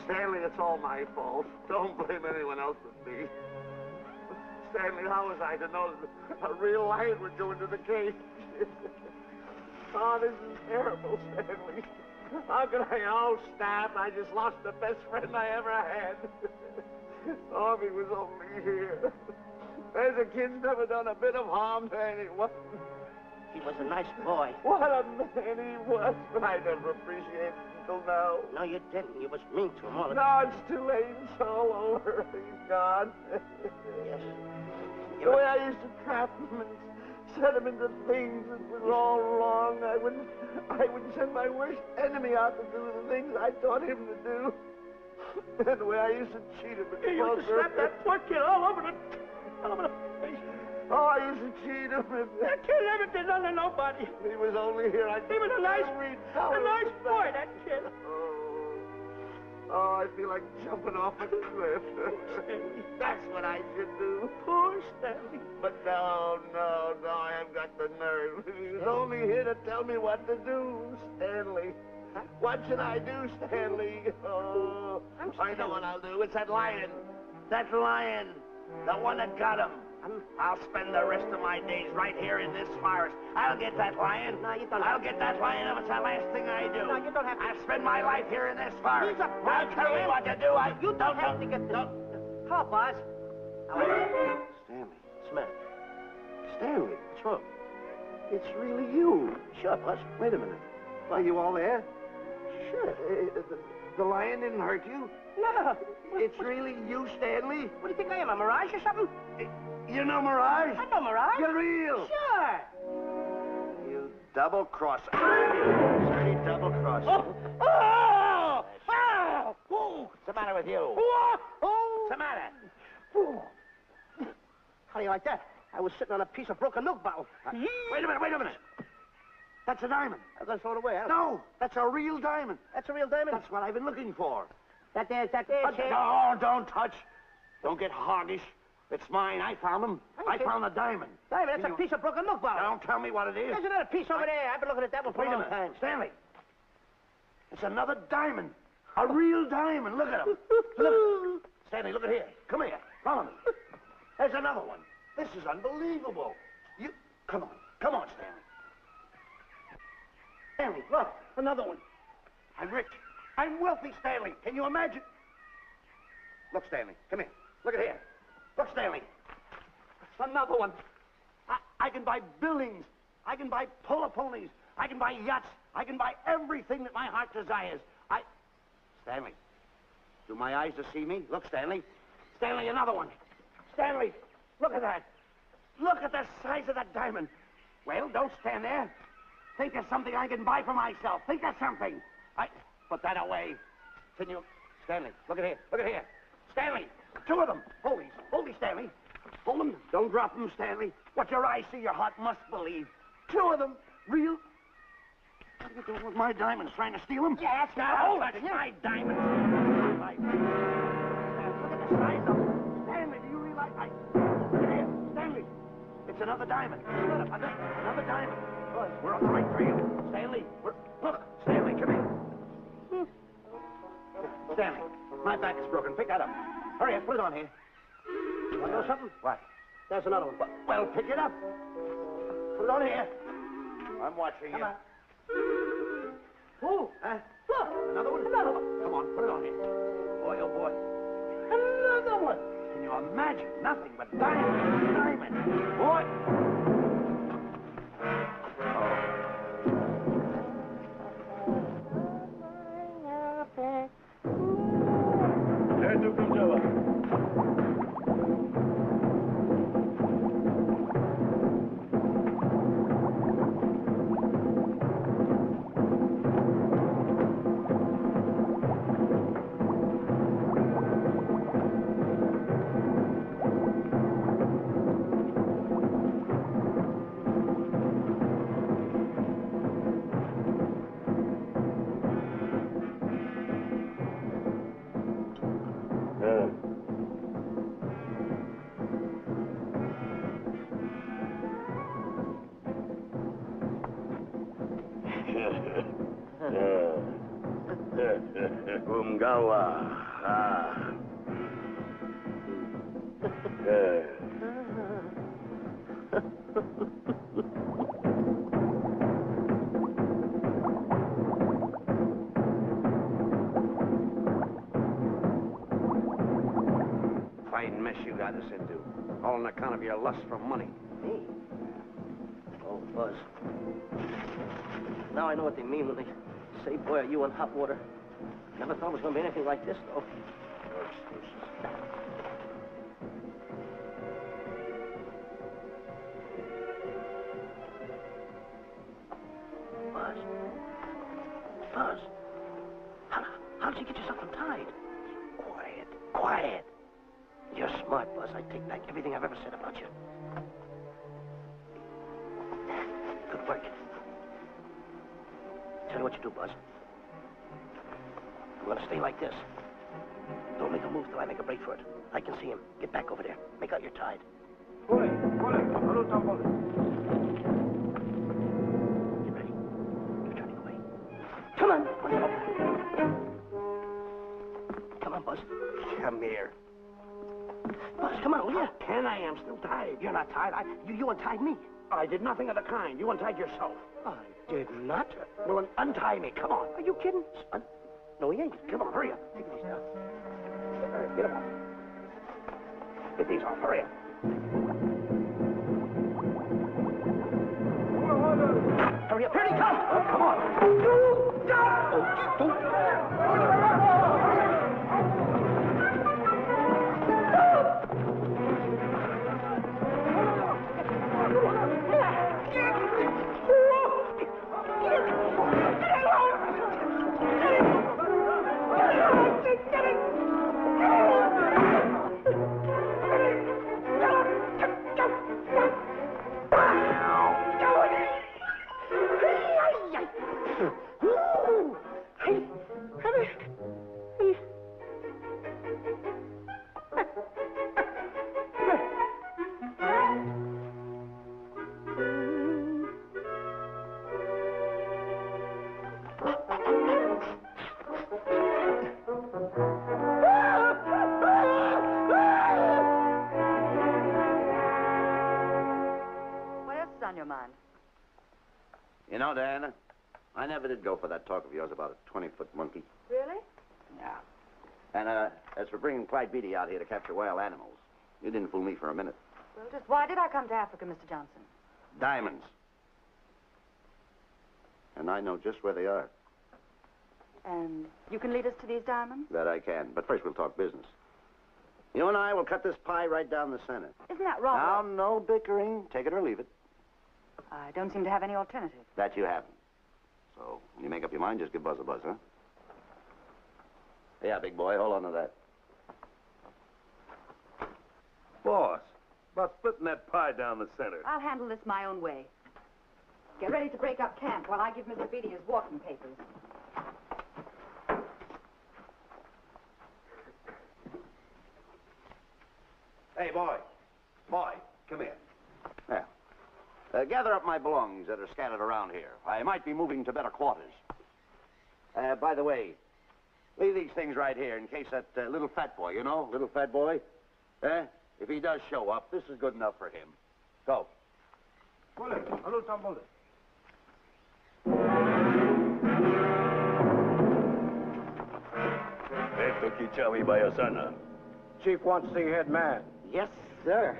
Stanley, it's all my fault. Don't blame anyone else but me. Stanley, how was I to know that a real lion would go into the cage? Oh, this is terrible, Stanley. How could I? Oh, snap. I just lost the best friend I ever had. Oh, if he was only here. There's a kid's never done a bit of harm to anyone. He was a nice boy. What a man he was, but I never appreciated him until now. No, you didn't. You was mean to him all the No, time. it's too late. It's all over. He's gone. Yes. The way I used to trap him and set him into things that was all wrong, I would send my worst enemy out to do the things I taught him to do. And the way I used to cheat him. You used to slap that poor kid all over the face. Oh, I used to cheat him. That kid never did nothing to nobody. He was only here. He was a nice boy, that kid. Oh, I feel like jumping off a cliff. That's what I should do. Poor Stanley. But no, I haven't got the nerve. He was only here to tell me what to do, Stanley. What should I do, Stanley? Oh, I know what I'll do. It's that lion. That lion. The one that got him. I'll spend the rest of my days right here in this forest. I'll get that lion. No, you don't. I'll get that lion if it's the last thing I do. No, you don't have to. I'll spend my life here in this forest. He's a Now tell me what to do. You don't have to get this. Hello, boss. Stanley. Smith. Stanley. What's wrong? It's really you. Sure, boss. Wait a minute. Are you all there? Sure. The lion didn't hurt you? No. It's really you, Stanley? What do you think I am, a mirage or something? You know Mirage? I know Mirage. You're real. Sure. You Double-cross. Dirty double-cross. Oh! Oh! Oh! What's the matter with you? Oh! What's the matter? How do you like that? I was sitting on a piece of broken milk bottle. Wait a minute. That's a diamond. I'm going to throw it away. No, that's a real diamond. That's a real diamond? That's what I've been looking for. That there, Sheriff. No, don't touch. Don't get hoggish. It's mine. I found them. I found the diamond. Diamond, that's a piece of broken milk bottle. Don't tell me what it is. There's another piece over there. I've been looking at that one for Wait a a long minute. time. Stanley. It's another diamond. A real diamond. Look at him. Look. Stanley, look at here. Come here. Follow me. There's another one. This is unbelievable. You... Come on, Stanley. Stanley, look. Another one. I'm rich. I'm wealthy, Stanley. Can you imagine? Look, Stanley. Come here. Look at here. Look, Stanley. Another one. I can buy buildings. I can buy polo ponies. I can buy yachts. I can buy everything that my heart desires. Stanley, do my eyes deceive me? Look, Stanley. Stanley, another one. Stanley, look at that. Look at the size of that diamond. Well, don't stand there. Think of something I can buy for myself. Think of something. Put that away. Can you... Stanley, look at here. Look at here. Stanley, two of them. Hold these, Stanley. Hold them. Don't drop them, Stanley. What your eyes see, your heart must believe. Two of them. Real... What are you doing with my diamonds? Trying to steal them? Yeah, that's right. Oh, that's my diamonds. Look at the size of them. Stanley, do you realize Look at here. Stanley, it's another diamond. Another diamond. We're on the right trail. Stanley, Look, Stanley, come here. Stanley, my back is broken. Pick that up. Hurry up, put it on here. You want to know something? What? There's another one. Well, pick it up. Put it on here. I'm watching you. Come on. Oh, Look, another one. Come on, put it on here. Boy, oh boy. Another one. Can you imagine? Nothing but diamond. Boy. Umgawa. Fine mess you got us into. All on account of your lust for money. Me? Oh, Buzz. Now I know what they mean when they say, boy, are you in hot water. Never thought it was going to be anything like this, though. Buzz. How did you get yourself untied? Quiet. You're smart, Buzz. I take back everything I've ever said about you. Good work. Tell you what you do, Buzz. I'm going to stay like this. Don't make a move till I make a break for it. I can see him. Get back over there. Make out you're tied. Get ready. You're turning away. Come on. Come on, Buzz. Come here. Buzz, come on, will you? Can I am still tied. You're not tied. You untied me. I did nothing of the kind. You untied yourself. I did not. Well, untie me. Come on. Are you kidding? No, he ain't. Come on, hurry up. Take these down. Get them off. Get these off. Hurry up. Hurry up. Here he comes. Oh, come on. On your mind? You know, Diana, I never did go for that talk of yours about a 20-foot monkey. Really? Yeah. And, as for bringing Clyde Beatty out here to capture wild animals, you didn't fool me for a minute. Well, just why did I come to Africa, Mr. Johnson? Diamonds. And I know just where they are. And you can lead us to these diamonds? That I can. But first we'll talk business. You and I will cut this pie right down the center. Isn't that wrong? Now, no bickering. Take it or leave it. I don't seem to have any alternative. That you haven't. So, when you make up your mind, just give Buzz a buzz, huh? Yeah, big boy, hold on to that. Boss, about splitting that pie down the center. I'll handle this my own way. Get ready to break up camp while I give Mr. Beatty his walking papers. Hey, boy. Boy, come here. There. Gather up my belongings that are scattered around here. I might be moving to better quarters. By the way, leave these things right here in case that little fat boy, you know, little fat boy, if he does show up, this is good enough for him. Go. Esto Kichawi Bayasana. Chief wants to see head man. Yes, sir.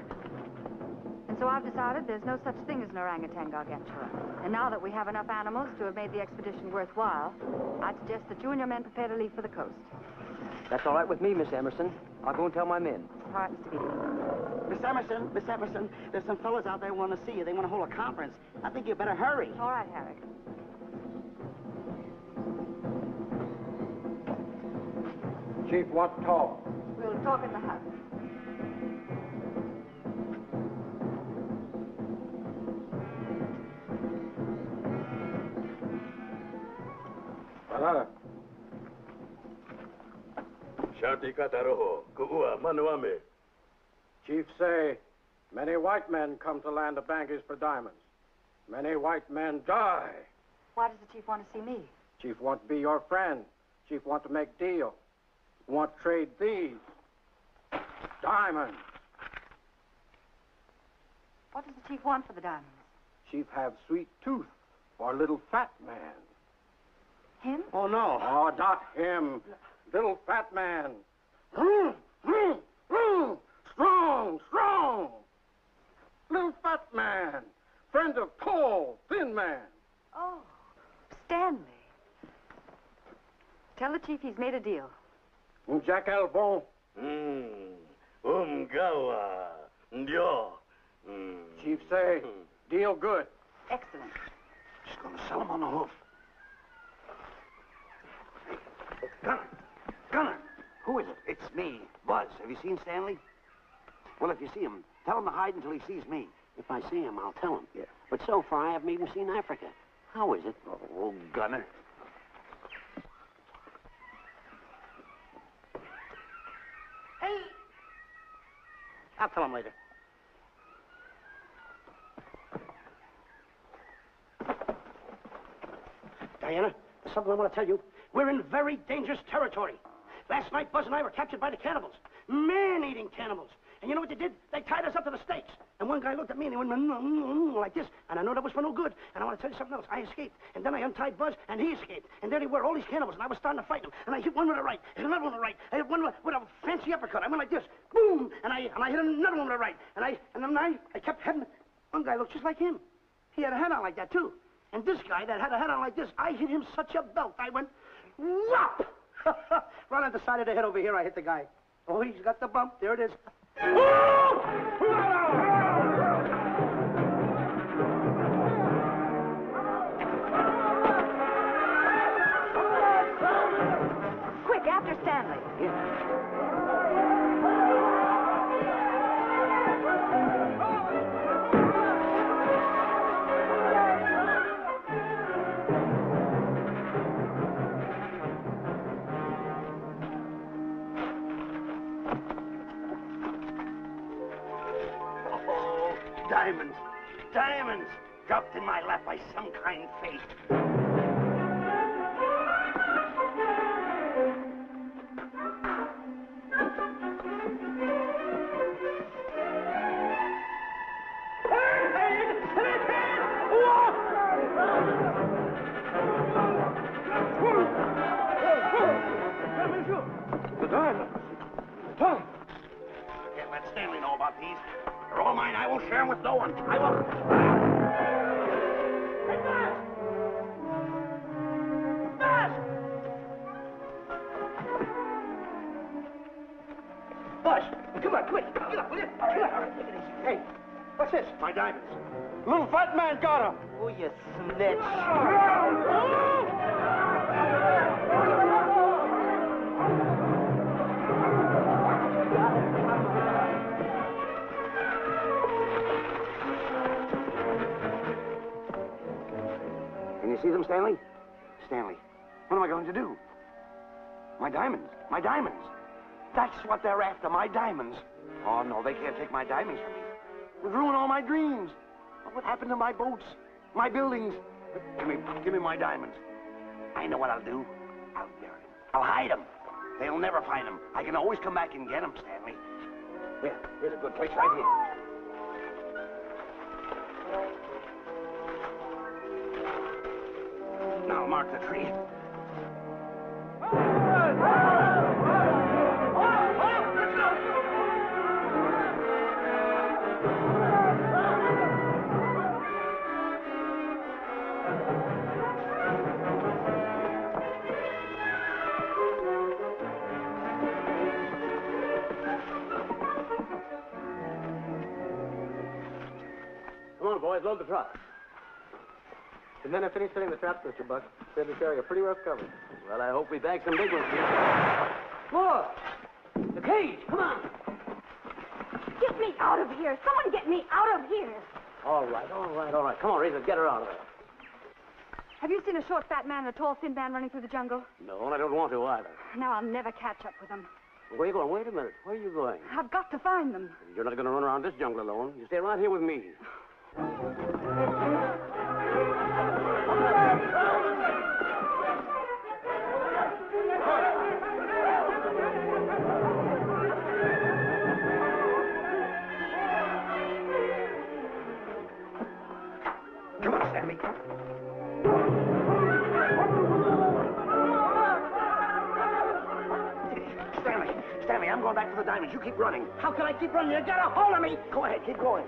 And so I've decided there's no such thing as an orangutan gargantua. And now that we have enough animals to have made the expedition worthwhile, I'd suggest that you and your men prepare to leave for the coast. That's all right with me, Miss Emerson. I'll go and tell my men. All right, Mr. Beatty. Miss Emerson, there's some fellas out there who want to see you. They want to hold a conference. I think you better hurry. All right, Harry. Chief wants to talk. We'll talk in the hut. Shati Kataroho, Kuua, Manuame. Chief say, many white men come to land of Bangis for diamonds. Many white men die. Why does the chief want to see me? Chief want to be your friend. Chief want to make deal. Want to trade these diamonds. What does the chief want for the diamonds? Chief have sweet tooth for little fat man. Him? Oh, no. Oh, not him. Little fat man. Strong, strong. Little fat man. Friend of tall, thin man. Oh, Stanley. Tell the chief he's made a deal. Jack Albon. Gawa. Ndio. Chief say, deal good. Excellent. Just gonna sell him on the hoof. Gunner! Who is it? It's me, Buzz. Have you seen Stanley? Well, if you see him, tell him to hide until he sees me. If I see him, I'll tell him. Yeah. But so far, I haven't even seen Africa. How is it? Oh, Gunner. Hey! I'll tell him later. Diana, there's something I want to tell you. We're in very dangerous territory. Last night, Buzz and I were captured by the cannibals. Man-eating cannibals. And you know what they did? They tied us up to the stakes. And one guy looked at me and he went like this. And I know that was for no good. And I want to tell you something else. I escaped. And then I untied Buzz and he escaped. And there they were, all these cannibals. And I was starting to fight them. And I hit one with the right. Hit another one with the right. I hit one with a fancy uppercut. I went like this. Boom! And I hit another one with the right. And then I kept heading. One guy looked just like him. He had a hat on like that, too. And this guy that had a hat on like this, I hit him such a belt. I went, whop! Right on the side of the head over here, I hit the guy. Oh, he's got the bump. There it is. Quick, after Stanley. diamonds dropped in my lap by some kind fate. The diamonds. Tom. I can't let Stanley know about these. They're all mine. I won't share them with no one. I won't. Hey, Buzz! Buzz! Buzz, come on, quick. Get up, will you? Come on. Take it easy. Hey, what's this? My diamonds. Little fat man got her. Oh, you snitch. Can you see them, Stanley? Stanley, what am I going to do? My diamonds. My diamonds. That's what they're after, my diamonds. Oh, no, they can't take my diamonds from me. They've ruined all my dreams. What happened to my boats? My buildings? Give me my diamonds. I know what I'll do. I'll bury them. I'll hide them. They'll never find them. I can always come back and get them, Stanley. Here, here's a good place right here. Now mark the tree. Come on, boys, load the truck. The men have finished setting the traps, Mr. Buck. Said this area pretty rough cover. Well, I hope we bag some big ones here. Look! The cage! Come on! Get me out of here. Someone get me out of here. All right, all right, all right. Come on, Razor, get her out of there. Have you seen a short, fat man and a tall, thin man running through the jungle? No, and I don't want to either. Now I'll never catch up with them. Where are you going? Wait a minute. Where are you going? I've got to find them. You're not going to run around this jungle alone. You stay right here with me. Come on, Stanley. Stanley, I'm going back for the diamonds. You keep running. How can I keep running? You got a hold of me. Go ahead, keep going.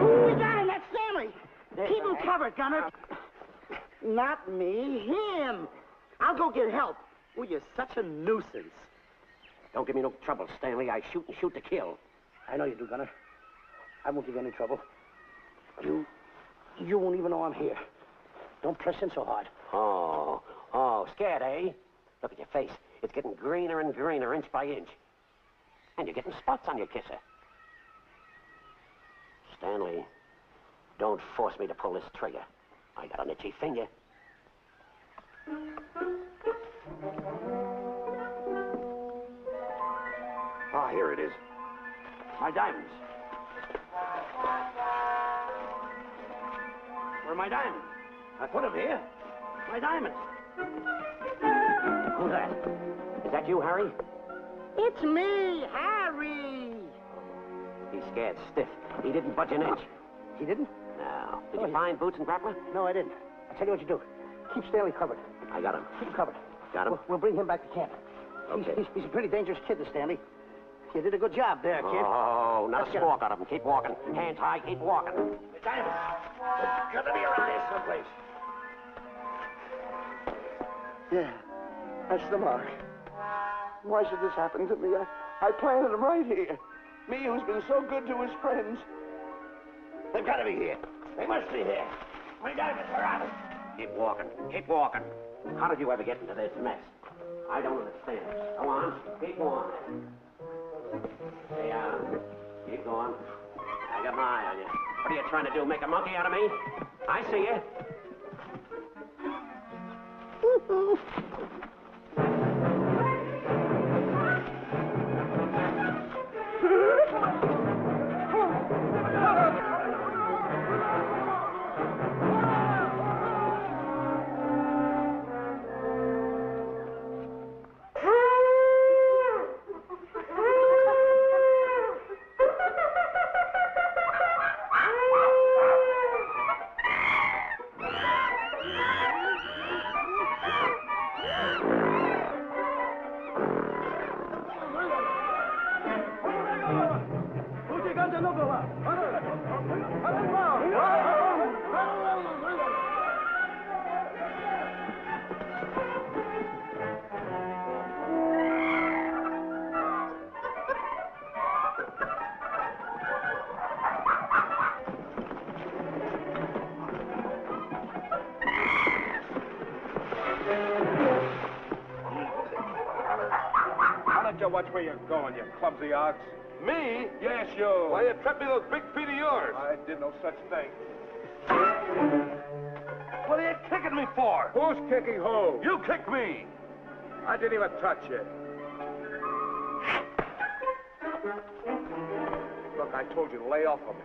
Ooh, we got him. That's Stanley. Keep him covered, Gunner. Not me, him. I'll go get help. Oh, you're such a nuisance. Don't give me no trouble, Stanley. I shoot and shoot to kill. I know you do, Gunner. I won't give you any trouble. You won't even know I'm here. Don't press in so hard. Oh, scared, eh? Look at your face. It's getting greener and greener, inch by inch. And you're getting spots on your kisser. Stanley, don't force me to pull this trigger. I got an itchy finger. Ah, here it is. My diamonds. Where are my diamonds? I put them here. My diamonds. Who's that? Is that you, Harry? It's me, Harry. He's scared stiff. He didn't budge an inch. He didn't? No. Did you find boots and grappler? No, I didn't. I'll tell you what you do. Keep Stanley covered. I got him. Keep him covered. Got him? We'll bring him back to camp. Okay. He's a pretty dangerous kid, this Stanley. You did a good job there, kid. Oh, not Let's a go. squawk out of him. Keep walking. Hands high, keep walking. The diamonds. They've got to be around here someplace. Yeah, that's the mark. Why should this happen to me? I planted them right here. Me, who's been so good to his friends. They've got to be here. They must be here. My diamonds are out. Keep walking. Keep walking. How did you ever get into this mess? I don't understand. Go on. Keep on. Hey, keep going. I got my eye on you. What are you trying to do, make a monkey out of me? I see you. Watch where you're going, you clumsy ox. Me? Yes, you. Why you trap me those big feet of yours? I did no such thing. What are you kicking me for? Who's kicking who? You kicked me. I didn't even touch you. Look, I told you to lay off of me.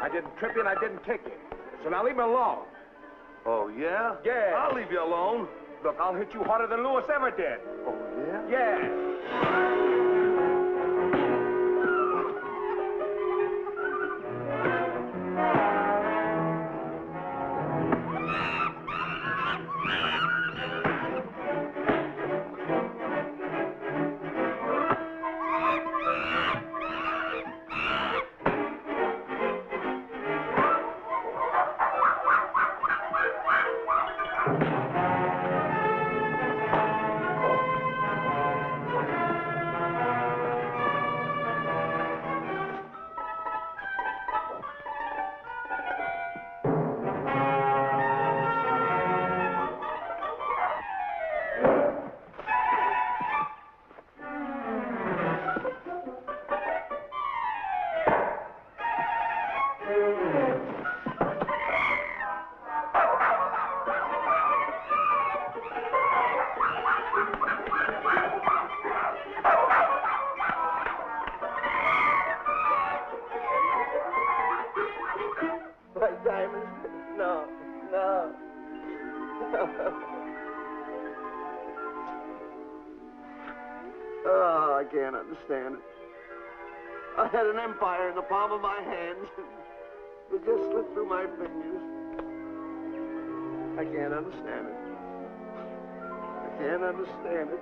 I didn't trip you and I didn't kick you. So now leave me alone. Oh, yeah? Yeah. I'll leave you alone. Look, I'll hit you harder than Lewis ever did. Oh, yeah? Yeah. Oh, I can't understand it. I had an empire in the palm of my hands. It just slipped through my fingers. I can't understand it. I can't understand it.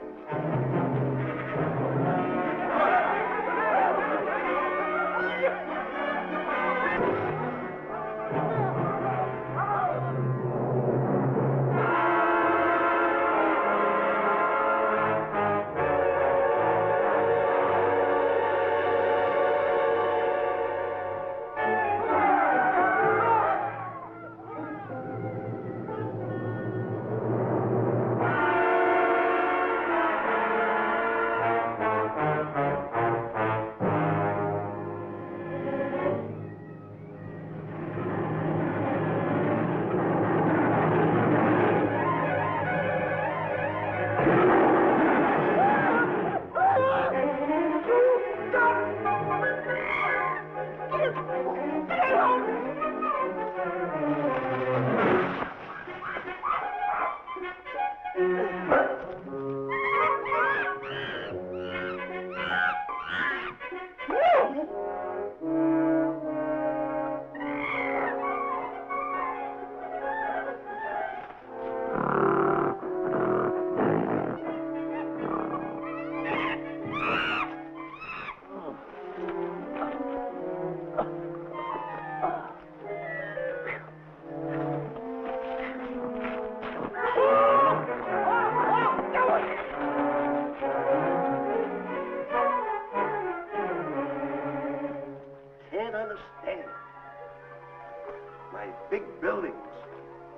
My big buildings,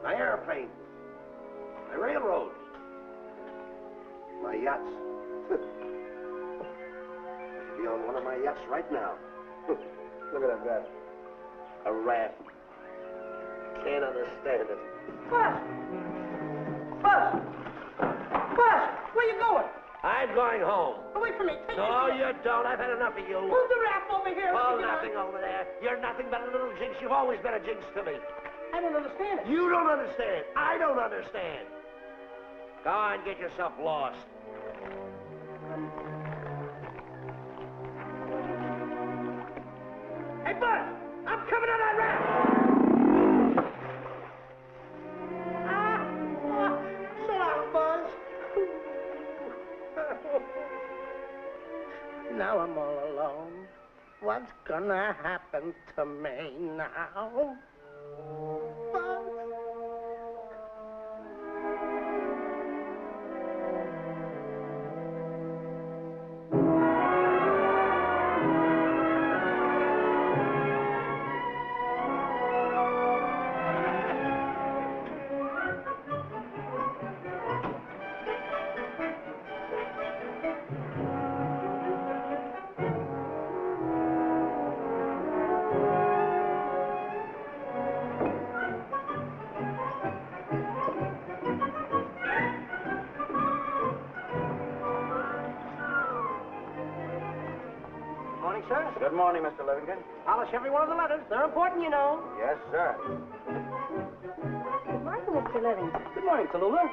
my airplanes, my railroads, my yachts. I should be be on one of my yachts right now. Look at that rat. A rat. Can't understand it. Buzz! Buzz! Buzz! Where you going? I'm going home. Wait for me. Take No, me. you don't. I've had enough of you. Move the raft over here. Oh, nothing over there. You're nothing but a little jinx. You've always been a jinx to me. I don't understand it. You don't understand. I don't understand. Go on, get yourself lost. Hey, Buzz! I'm coming on that raft! So long, Buzz. Now I'm all alone. What's gonna happen to me now? Buzz? Sir? Good morning, Mr. Livingston. Polish every one of the letters. They're important, you know. Yes, sir. Good morning, Mr. Livingston. Good morning, Tallulah.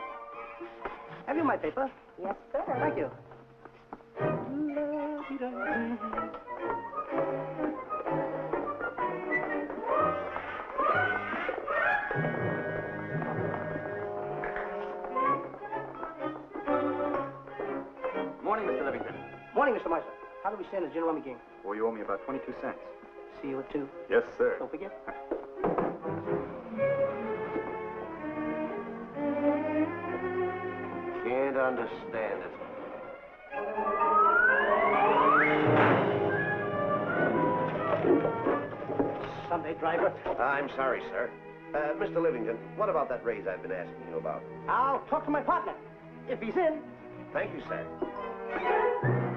Have you my paper? Yes, sir. Thank you. Morning, Mr. Livingston. Morning, Mr. Meister. How do we stand the gin rummy game? Well, you owe me about 22 cents. See you at 2. Yes, sir. Don't forget. Can't understand it. Sunday driver. I'm sorry, sir. Mr. Livingston, what about that raise I've been asking you about? I'll talk to my partner. If he's in. Thank you, sir.